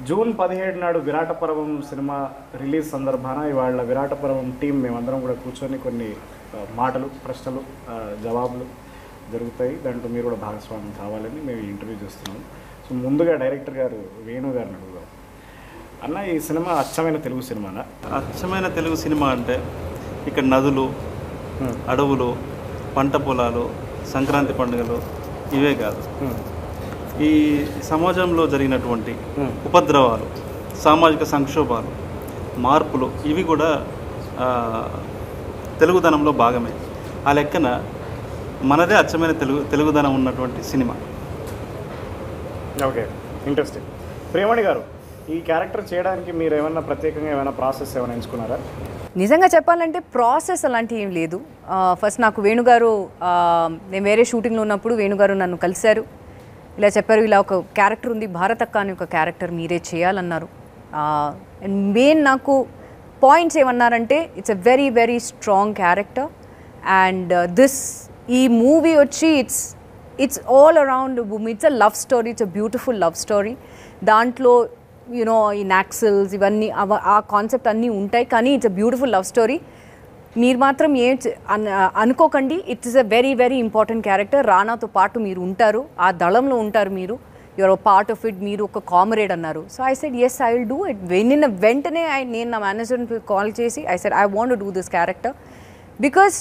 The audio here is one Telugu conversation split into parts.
జూన్ 17 నాడు విరాట పర్వం సినిమా రిలీజ్ సందర్భాన ఇవాళ విరాట పర్వం టీం మేమందరం కూడా కూర్చొని కొన్ని మాటలు ప్రశ్నలు జవాబులు జరుగుతాయి. దాంట్లో మీరు కూడా భాగస్వామ్యం కావాలని మేము ఇంటర్వ్యూ చేస్తున్నాం. సో ముందుగా డైరెక్టర్ గారు వేణు గారిని అడుగుదాం. అన్న, ఈ సినిమా అచ్చమైన తెలుగు సినిమానా? అచ్చమైన తెలుగు సినిమా అంటే ఇక్కడ నదులు, అడవులు, పంట పొలాలు, సంక్రాంతి పండుగలు ఇవే కాదు, ఈ సమాజంలో జరిగినటువంటి ఉపద్రవాలు, సామాజిక సంక్షోభాలు, మార్పులు ఇవి కూడా తెలుగుదనంలో భాగమే. ఆ లెక్కన మనదే అచ్చమైన తెలుగుదనం ఉన్నటువంటి సినిమా. Okay, interesting. ప్రియమణి గారు, ఈ క్యారెక్టర్ చేయడానికి మీరు ఏమన్నా ప్రత్యేకంగా ఏమైనా ప్రాసెస్ ఏమైనా ఎంచుకున్నారా? నిజంగా చెప్పాలంటే ప్రాసెస్ అలాంటివి ఏం లేదు. ఫస్ట్ నాకు వేణుగారు, నేను వేరే షూటింగ్లో ఉన్నప్పుడు వేణుగారు నన్ను కలిశారు. ఇలా చెప్పారు, ఇలా ఒక క్యారెక్టర్ ఉంది భారతక్క అని ఒక క్యారెక్టర్ మీరే చేయాలన్నారు. అండ్ మెయిన్ నాకు పాయింట్స్ ఏమన్నారంటే it's a very very strong character and ఈ మూవీ వచ్చి it's all around women. It's a love story, it's a beautiful love story. దాంట్లో యూనో ఈ నాక్సల్స్ ఇవన్నీ ఆ కాన్సెప్ట్ అన్నీ ఉంటాయి, కానీ it's a beautiful love story. మీరు మాత్రం అనుకోకండి, it's a very very important character. రానాతో పాటు మీరు ఉంటారు, ఆ దళంలో ఉంటారు, మీరు యువర్ పార్ట్ ఆఫ్ ఇట్, మీరు ఒక కామ్రేడ్ అన్నారు. So I said yes, I will do it. వెంటనే నేను నా మేనేజర్ని కాల్ చేసి I said I want to do this character because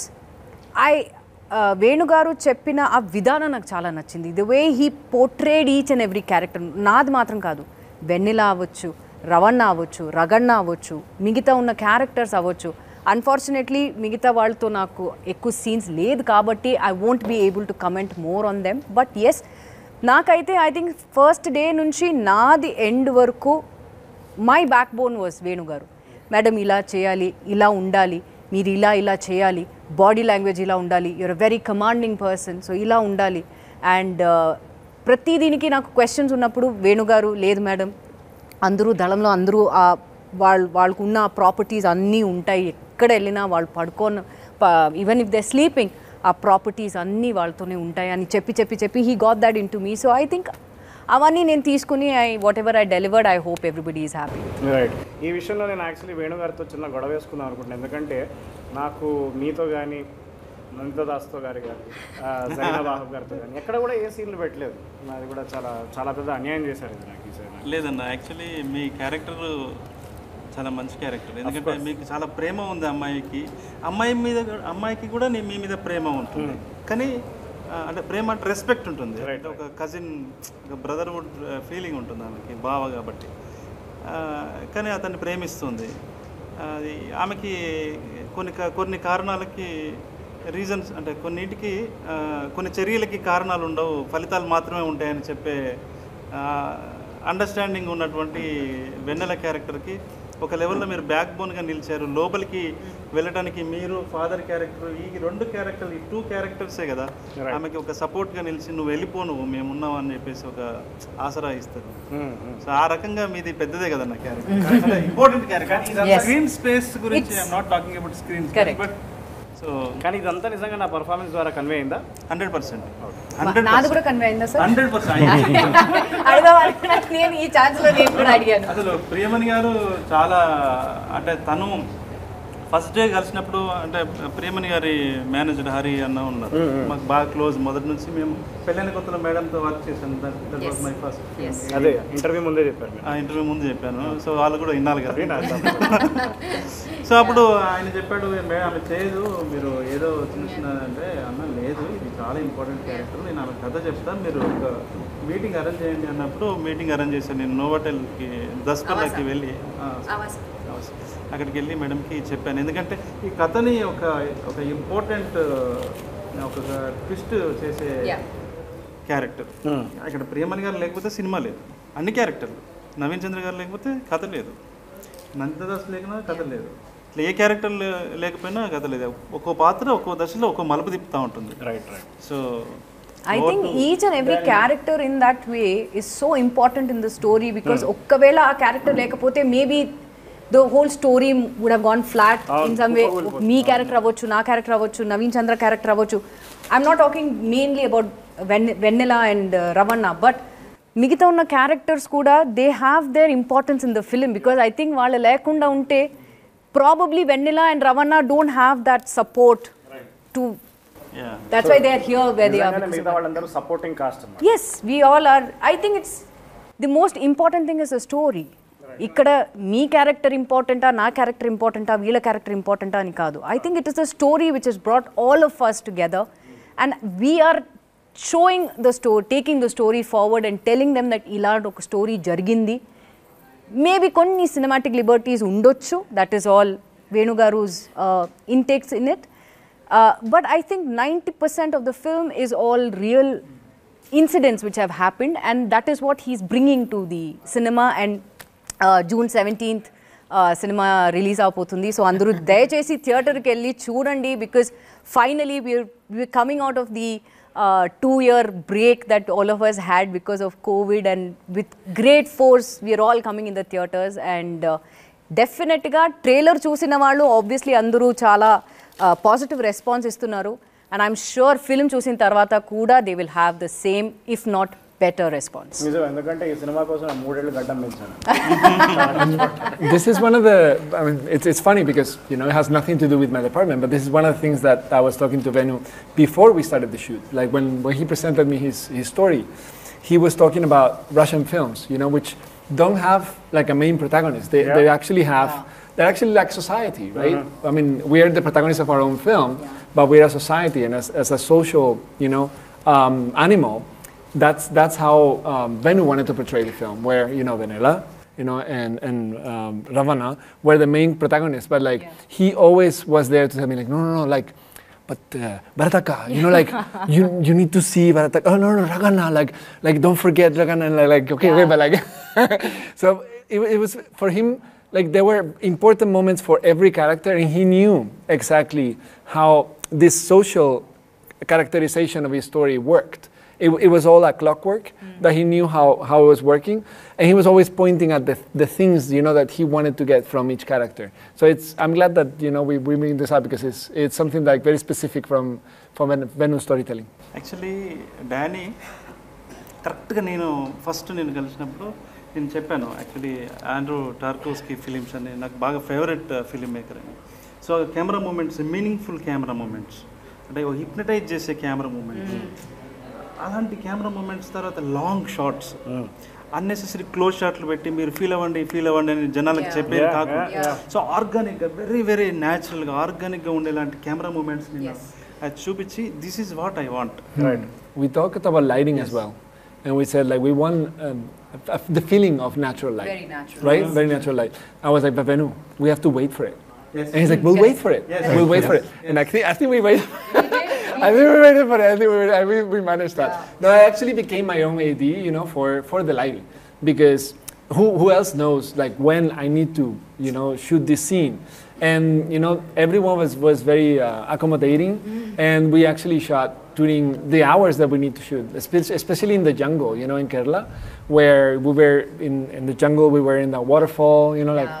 వేణుగారు చెప్పిన ఆ విధానం నాకు చాలా నచ్చింది. The way he portrayed each and every character. నాది మాత్రం కాదు, వెన్నెల అవ్వచ్చు, రవణ అవ్వచ్చు, రగన్న అవ్వచ్చు, మిగతా ఉన్న క్యారెక్టర్స్ అవ్వచ్చు. అన్ఫార్చునేట్లీ మిగతా వాళ్ళతో నాకు ఎక్కువ సీన్స్ లేదు కాబట్టి I won't be able to comment more on them. But yes, నాకైతే ఐ థింక్ ఫస్ట్ డే నుంచి నాది ఎండ్ వరకు మై బ్యాక్ బోన్ వాజ్ వేణుగారు. మేడం ఇలా చేయాలి, ఇలా ఉండాలి, మీరు ఇలా చేయాలి, బాడీ లాంగ్వేజ్ ఇలా ఉండాలి, you are a very commanding person, so ఇలా ఉండాలి. అండ్ ప్రతి దీనికి నాకు క్వశ్చన్స్ ఉన్నప్పుడు వేణుగారు లేదు మేడం, అందరూ దళంలో అందరూ వాళ్ళకు ఉన్న ప్రాపర్టీస్ అన్నీ ఉంటాయి, ఎక్కడ వెళ్ళినా వాళ్ళు ఈవెన్ ఇఫ్ దే స్లీపింగ్ ఆ ప్రాపర్టీస్ అన్నీ వాళ్ళతోనే ఉంటాయి అని చెప్పి he got that in to me. So I think అవన్నీ నేను తీసుకుని what ever I delivered, I hope everybody is happy. Right. ఈ విషయంలో నేను యాక్చువల్లీ వేణుగారితో చిన్న గొడవ వేసుకుందాం అనుకుంటున్నాను. ఎందుకంటే నాకు మీతో కానీ నందదాస్తో గారి కానీ జైనబాబు గారితో కానీ ఎక్కడ కూడా ఏ సీన్లు పెట్టలేదు. అది కూడా చాలా చాలా పెద్ద అన్యాయం చేశారు ఇది నాకు. ఈ లేదన్న, యాక్చువల్లీ మీ క్యారెక్టర్ చాలా మంచి క్యారెక్టర్. ఎందుకంటే మీకు చాలా ప్రేమ ఉంది అమ్మాయికి కూడా మీ మీద ప్రేమ ఉంటుంది. కానీ అంటే ప్రేమ అంటే రెస్పెక్ట్ ఉంటుంది, ఒక కజిన్, ఒక బ్రదర్హుడ్ ఫీలింగ్ ఉంటుంది ఆమెకి, బావ కాబట్టి. కానీ అతన్ని ప్రేమిస్తుంది. అది ఆమెకి కొన్ని కారణాలకి రీజన్స్, అంటే కొన్నింటికి కొన్ని చర్యలకి కారణాలు ఉండవు, ఫలితాలు మాత్రమే ఉంటాయని చెప్పే అండర్స్టాండింగ్ ఉన్నటువంటి వెన్నెల క్యారెక్టర్కి ఒక లెవెల్లో మీరు బ్యాక్ బోన్గా నిలిచారు. లోపలికి వెళ్ళడానికి మీరు ఫాదర్ క్యారెక్టర్, ఈ రెండు క్యారెక్టర్లు, ఈ 2 క్యారెక్టర్సే కదా ఆమెకి ఒక సపోర్ట్గా నిలిచి నువ్వు వెళ్ళిపోను మేమున్నావు అని చెప్పేసి ఒక ఆసరా ఇస్తారు. సో ఆ రకంగా మీది పెద్దదే కదా నా character, important character. Screen space గురించి I'm not talking about screen space, but so కానీ ఇదంతా నిజంగా నా పర్ఫార్మెన్స్ ద్వారా కన్వే అయిందా? 100%. నాది కూడా కన్వే అయిందా సార్? 100%. నేను ఈ ఛాన్స్లో నేను కూడా అడిగాను. అసలు ప్రియమణి గారు చాలా, అంటే తను ఫస్ట్ డే కలిసినప్పుడు, అంటే ప్రియమణి గారి మేనేజర్ హరి అన్న ఉన్నారు, మాకు బాగా క్లోజ్. మొదటి నుంచి మేము పెళ్ళైన కొత్తలో మేడంతో వర్క్ చేశాను. మై ఫస్ట్ అదే ఇంటర్వ్యూ ముందే చెప్పాను. ఇంటర్వ్యూ ముందు చెప్పాను. సో వాళ్ళు కూడా వినాలి కదా. సో అప్పుడు ఆయన చెప్పాడు, ఆమె చేయదు, మీరు ఏదో చిన్న అంటే అన్న లేదు, ఇది చాలా ఇంపార్టెంట్ క్యారెక్టర్, నేను ఆమె కథ చెప్తాను, మీరు ఒక మీటింగ్ అరేంజ్ చేయండి అన్నప్పుడు మీటింగ్ అరేంజ్ చేశాను. నేను నోవాటెల్కి దస్పల్లాకి వెళ్ళి అక్కడికి వెళ్ళి మేడంకి చెప్పాను. ఎందుకంటే ఈ కథని ఒక ఇంపార్టెంట్ ఒక ట్విస్ట్ చేసే క్యారెక్టర్. ఇక్కడ ప్రియమణి గారు లేకపోతే సినిమా లేదు, అన్ని క్యారెక్టర్లు. నవీన్ చంద్ర గారు లేకపోతే కథ లేదు, నందదాస్ లేకపోయినా కథ లేదు, ఏ క్యారెక్టర్ లేకపోయినా కథ లేదు. ఒక్కో పాత్ర ఒక్కో దశలో ఒక్కో మలుపు తిప్పుతూ ఉంటుంది. Right. So I think each and every character in that way is so important in the story because okkavela aa character lekapothe maybe the whole story would have gone flat in some way. Me character avachchu, na character avachchu, Naveen Chandra character avachchu. I'm not talking mainly about Vennela and Ravanna, but మిగతా ఉన్న క్యారెక్టర్స్ కూడా they have their importance in the film because I think వాళ్ళు లేకుండా ఉంటే probably vanilla and Ravana don't have that support to that's why they are here where they are. మిగతా వాళ్ళందరూ supporting cost. Yes, we all are. I think it's the most important thing is the story. ఇక్కడ మీ క్యారెక్టర్ ఇంపార్టెంటా, నా క్యారెక్టర్ ఇంపార్టెంటా, వీళ్ళ క్యారెక్టర్ ఇంపార్టెంటా అని కాదు. I think it is the story which has brought all of us together and we are showing the story, taking the story forward and telling them that ఇలాంటి ఒక స్టోరీ జరిగింది. మేబీ కొన్ని సినిమాటిక్ లిబర్టీస్ ఉండొచ్చు, that is all Venu Garu's intakes in it. But I think 90% of the film is all real incidents which have happened and that is what he's bringing to the cinema and June 17th cinema release avuthundi. So andaru dayachesi theater ki elli chudandi because finally we're coming out of the 2-year break that all of us had because of COVID and with great force we are all coming in the theaters and definitely ga trailer chusina vallu obviously andaru chala positive response ఇస్తున్నారు అండ్ ఐఎమ్ షూర్ ఫిల్మ్ చూసిన తర్వాత కూడా they will have the same if not better response. నిజం, ఎందుకంటే ఈ సినిమా కోసం 3 ఏళ్ళు గడ్డం పెంచాను. This is one of the, I mean, it's funny because, you know, it has nothing to do with my department, but this is one of the things that I was talking to Venu before we started the shoot. Like when he presented me his story, he was talking about Russian films, you know, which don't have like a main protagonist. They actually have... They're actually like society, right? I mean, we are the protagonists of our own film, but we're a society, and as a social, you know, animal, that's how Venu wanted to portray the film, where, you know, Venela, you know, and Ravana were the main protagonists, but like he always was there to tell me like, no, like, but Bharataka, you know, like you need to see Bharataka. Oh no, Ragana, like don't forget Ragana, like okay, but like, so it was for him. Like there were important moments for every character and he knew exactly how this social characterization of his story worked. It was all like clockwork, that he knew how it was working and he was always pointing at the things, you know, that he wanted to get from each character. So I'm glad that, you know, we bring this up because it's something like very specific from Venu's storytelling. Actually, Danny, కరెక్ట్గా నేను ఫస్ట్ కలిసినప్పుడు నేను చెప్పాను యాక్చువల్లీ ఆండ్రూ టార్కోవ్స్కీ ఫిలిమ్స్ అని నాకు బాగా ఫేవరెట్ ఫిలిం మేకర్ అని. So camera moments, meaningful camera moments, అంటే హిప్నటైజ్ చేసే కెమెరా మూమెంట్స్, అలాంటి కెమెరా మూమెంట్స్ తర్వాత లాంగ్ షార్ట్స్, అన్నెసెసరీ క్లోజ్ షాట్లు పెట్టి మీరు ఫీల్ అవ్వండి అని జనాలకు చెప్పేది కాకుండా సో ఆర్గానిక్గా వెరీ వెరీ న్యాచురల్గా ఆర్గానిక్గా ఉండేలాంటి కెమెరా మూమెంట్స్ నేను అది చూపించి this is what I want. We talked about lighting as well. And we said like we want the feeling of natural light, very natural, right? Very natural light. I was like, but Venu, we have to wait for it. Yes. And he's like, we'll wait for it. Yes. We'll wait for it. Yes. And I think we waited. I think we waited for it. I think we managed that. No, I actually became my own AD, you know, for the lighting, because who else knows like when I need to, you know, shoot this scene. And you know, everyone was very accommodating, and we actually shot during the hours that we need to shoot, especially in the jungle, you know, in Kerala, where we were in the jungle, we were in the waterfall, you know, like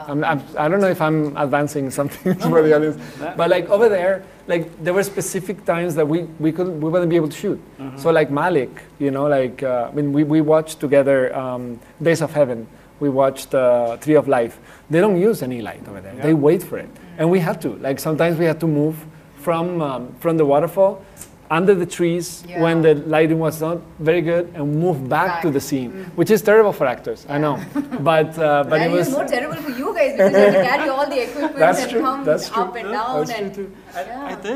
I don't know if I'm advancing something for the audience, but like over there, like there were specific times that we wouldn't be able to shoot. So like Malik, you know, like I mean, we watched together Days of Heaven. We watched Tree of Life. They don't use any light over there. They wait for it, and we have to. Like sometimes we had to move from the waterfall under the trees when the lighting was not very good and move back to the scene, which is terrible for actors. I know, but it was more terrible for you guys because you have to carry all the equipment that's true. Up and down. అయితే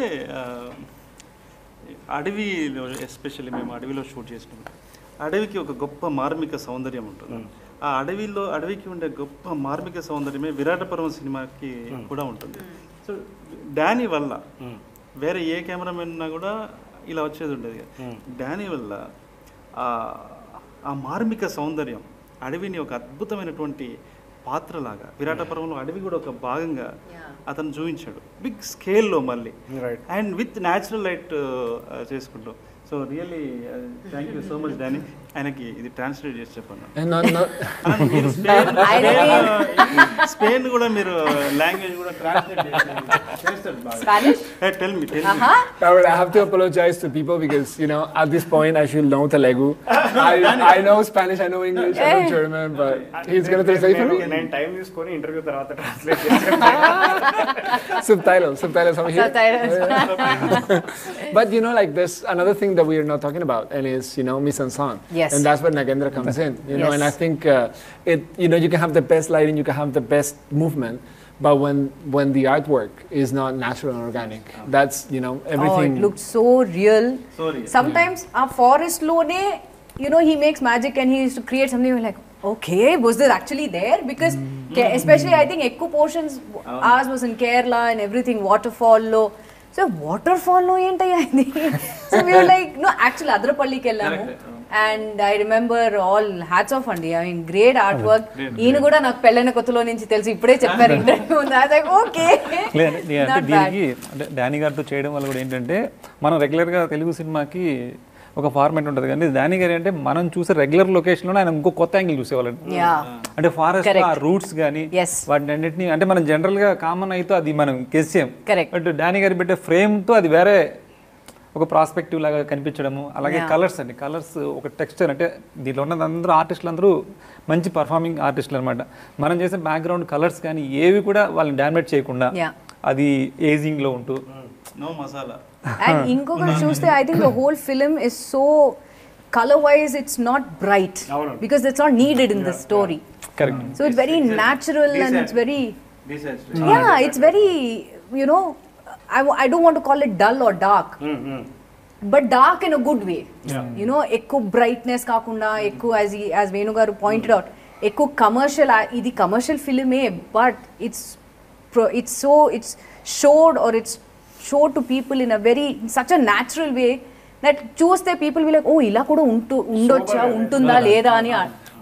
అడవిలో ఎస్పెషల్లీ మేము అడవిలో షూట్ చేసినాము. అడవికి ఒక గొప్ప మార్మిక సౌందర్యం ఉంటుంది. ఆ అడవికి ఉండే గొప్ప మార్మిక సౌందర్యమే విరాట పర్వం సినిమాకి కూడా ఉంటుంది. సో డానీ వల్ల వేరే ఏ కెమెరామెన్ ఉన్నా కూడా ఇలా వచ్చేది ఉండేది. డానీ వల్ల ఆ మార్మిక సౌందర్యం అడవిని ఒక అద్భుతమైనటువంటి పాత్రలాగా విరాట పర్వంలో అడవి కూడా ఒక భాగంగా అతను చూపించాడు బిగ్ స్కేల్లో మళ్ళీ అండ్ విత్ న్యాచురల్ లైట్ చేసుకుంటూ. So really thank you so much Danny. ఆయనకి ఇది ట్రాన్స్లేట్ చేసి చెప్పండి. మీరు స్పెయిన్ కూడా మీరు లాంగ్వేజ్ కూడా ట్రాన్స్లేట్ చేస్తారు బాగా. Tell me. I have to apologize to people because, you know, at this point I should know Telugu. I know Spanish, I know English, I know German, but he's going to translate for me. నేను టైం తీసుకొని ఇంటర్వ్యూ తర్వాత ట్రాన్స్లేట్ చేస్తాను. Subtitles over here. But you know, like there's another thing that we are not talking about, and is, you know, mise en scène. Yes. And that's where Nagendra comes in. You know, and I think you can have the best lighting, you can have the best movement, but when the artwork is not natural and organic, that's, you know, everything. Oh, it looked so real. Sorry. Sometimes a forest lone, you know, he makes magic and he used to create something like, okay, was this actually there? Because especially I think ekku portions ours was in Kerala and everything, waterfall lo. So waterfall lo entaya idi. So we were like, no, actually Adrapalli ki ellamu. And I remember all hats off andi. I mean, great artwork. ఈయన కూడా నాకు పెళ్ళైన కొత్తలో నుంచి తెలుసు, ఇప్పుడే చెప్పారు ఇంటర్వ్యూ ఉంది. అది ఓకే. అంటే దీనికి అంటే డానీ గారితో చేయడం వల్ల కూడా ఏంటంటే మనం రెగ్యులర్గా తెలుగు సినిమాకి ఒక ఫార్మాట్ ఉంటుంది, కానీ డానీ గారు అంటే మనం చూసే రెగ్యులర్ లొకేషన్లో ఆయన ఇంకో కొత్త యాంగిల్ చూసేవాళ్ళండి. అంటే ఫారెస్ట్ ఆ రూట్స్ కానీ వాటిని అన్నింటినీ అంటే మనం జనరల్గా కామన్ అయితే అది మనం గెస్ చేయం. బట్ డానీ గారు పెట్టే ఫ్రేమ్తో అది వేరే ఒక ప్రాస్పెక్టివ్ లాగా కనిపించడము. అలాగే కలర్స్ అండి, కలర్స్ ఒక టెక్స్చర్, అంటే దీంట్లో ఉన్నది అందరూ ఆర్టిస్టులు అందరూ మంచి పర్ఫార్మింగ్ ఆర్టిస్టులు అనమాట. మనం చేసే బ్యాక్గ్రౌండ్ కలర్స్ కానీ ఏవి కూడా వాళ్ళని డామినేట్ చేయకుండా అది ఏజింగ్ లో ఉంటూ నో మసాలా. అండ్ ఇంకొకటి చూస్తే I think the whole film is so color wise it's not bright because it's not needed in the story. Correct. So it's very natural and it's very it's very, you know, I don't want to call it dull or dark, but dark in a good way. You know, ekku brightness kaakunda ekku as Venu garu pointed out, ekku commercial, idi commercial film but it's showed or it's showed to people in a very such a natural way that చూస్తే people will like, oh ఇలా కూడా ఉండొచ్చా ఉంటుందా లేదా అని,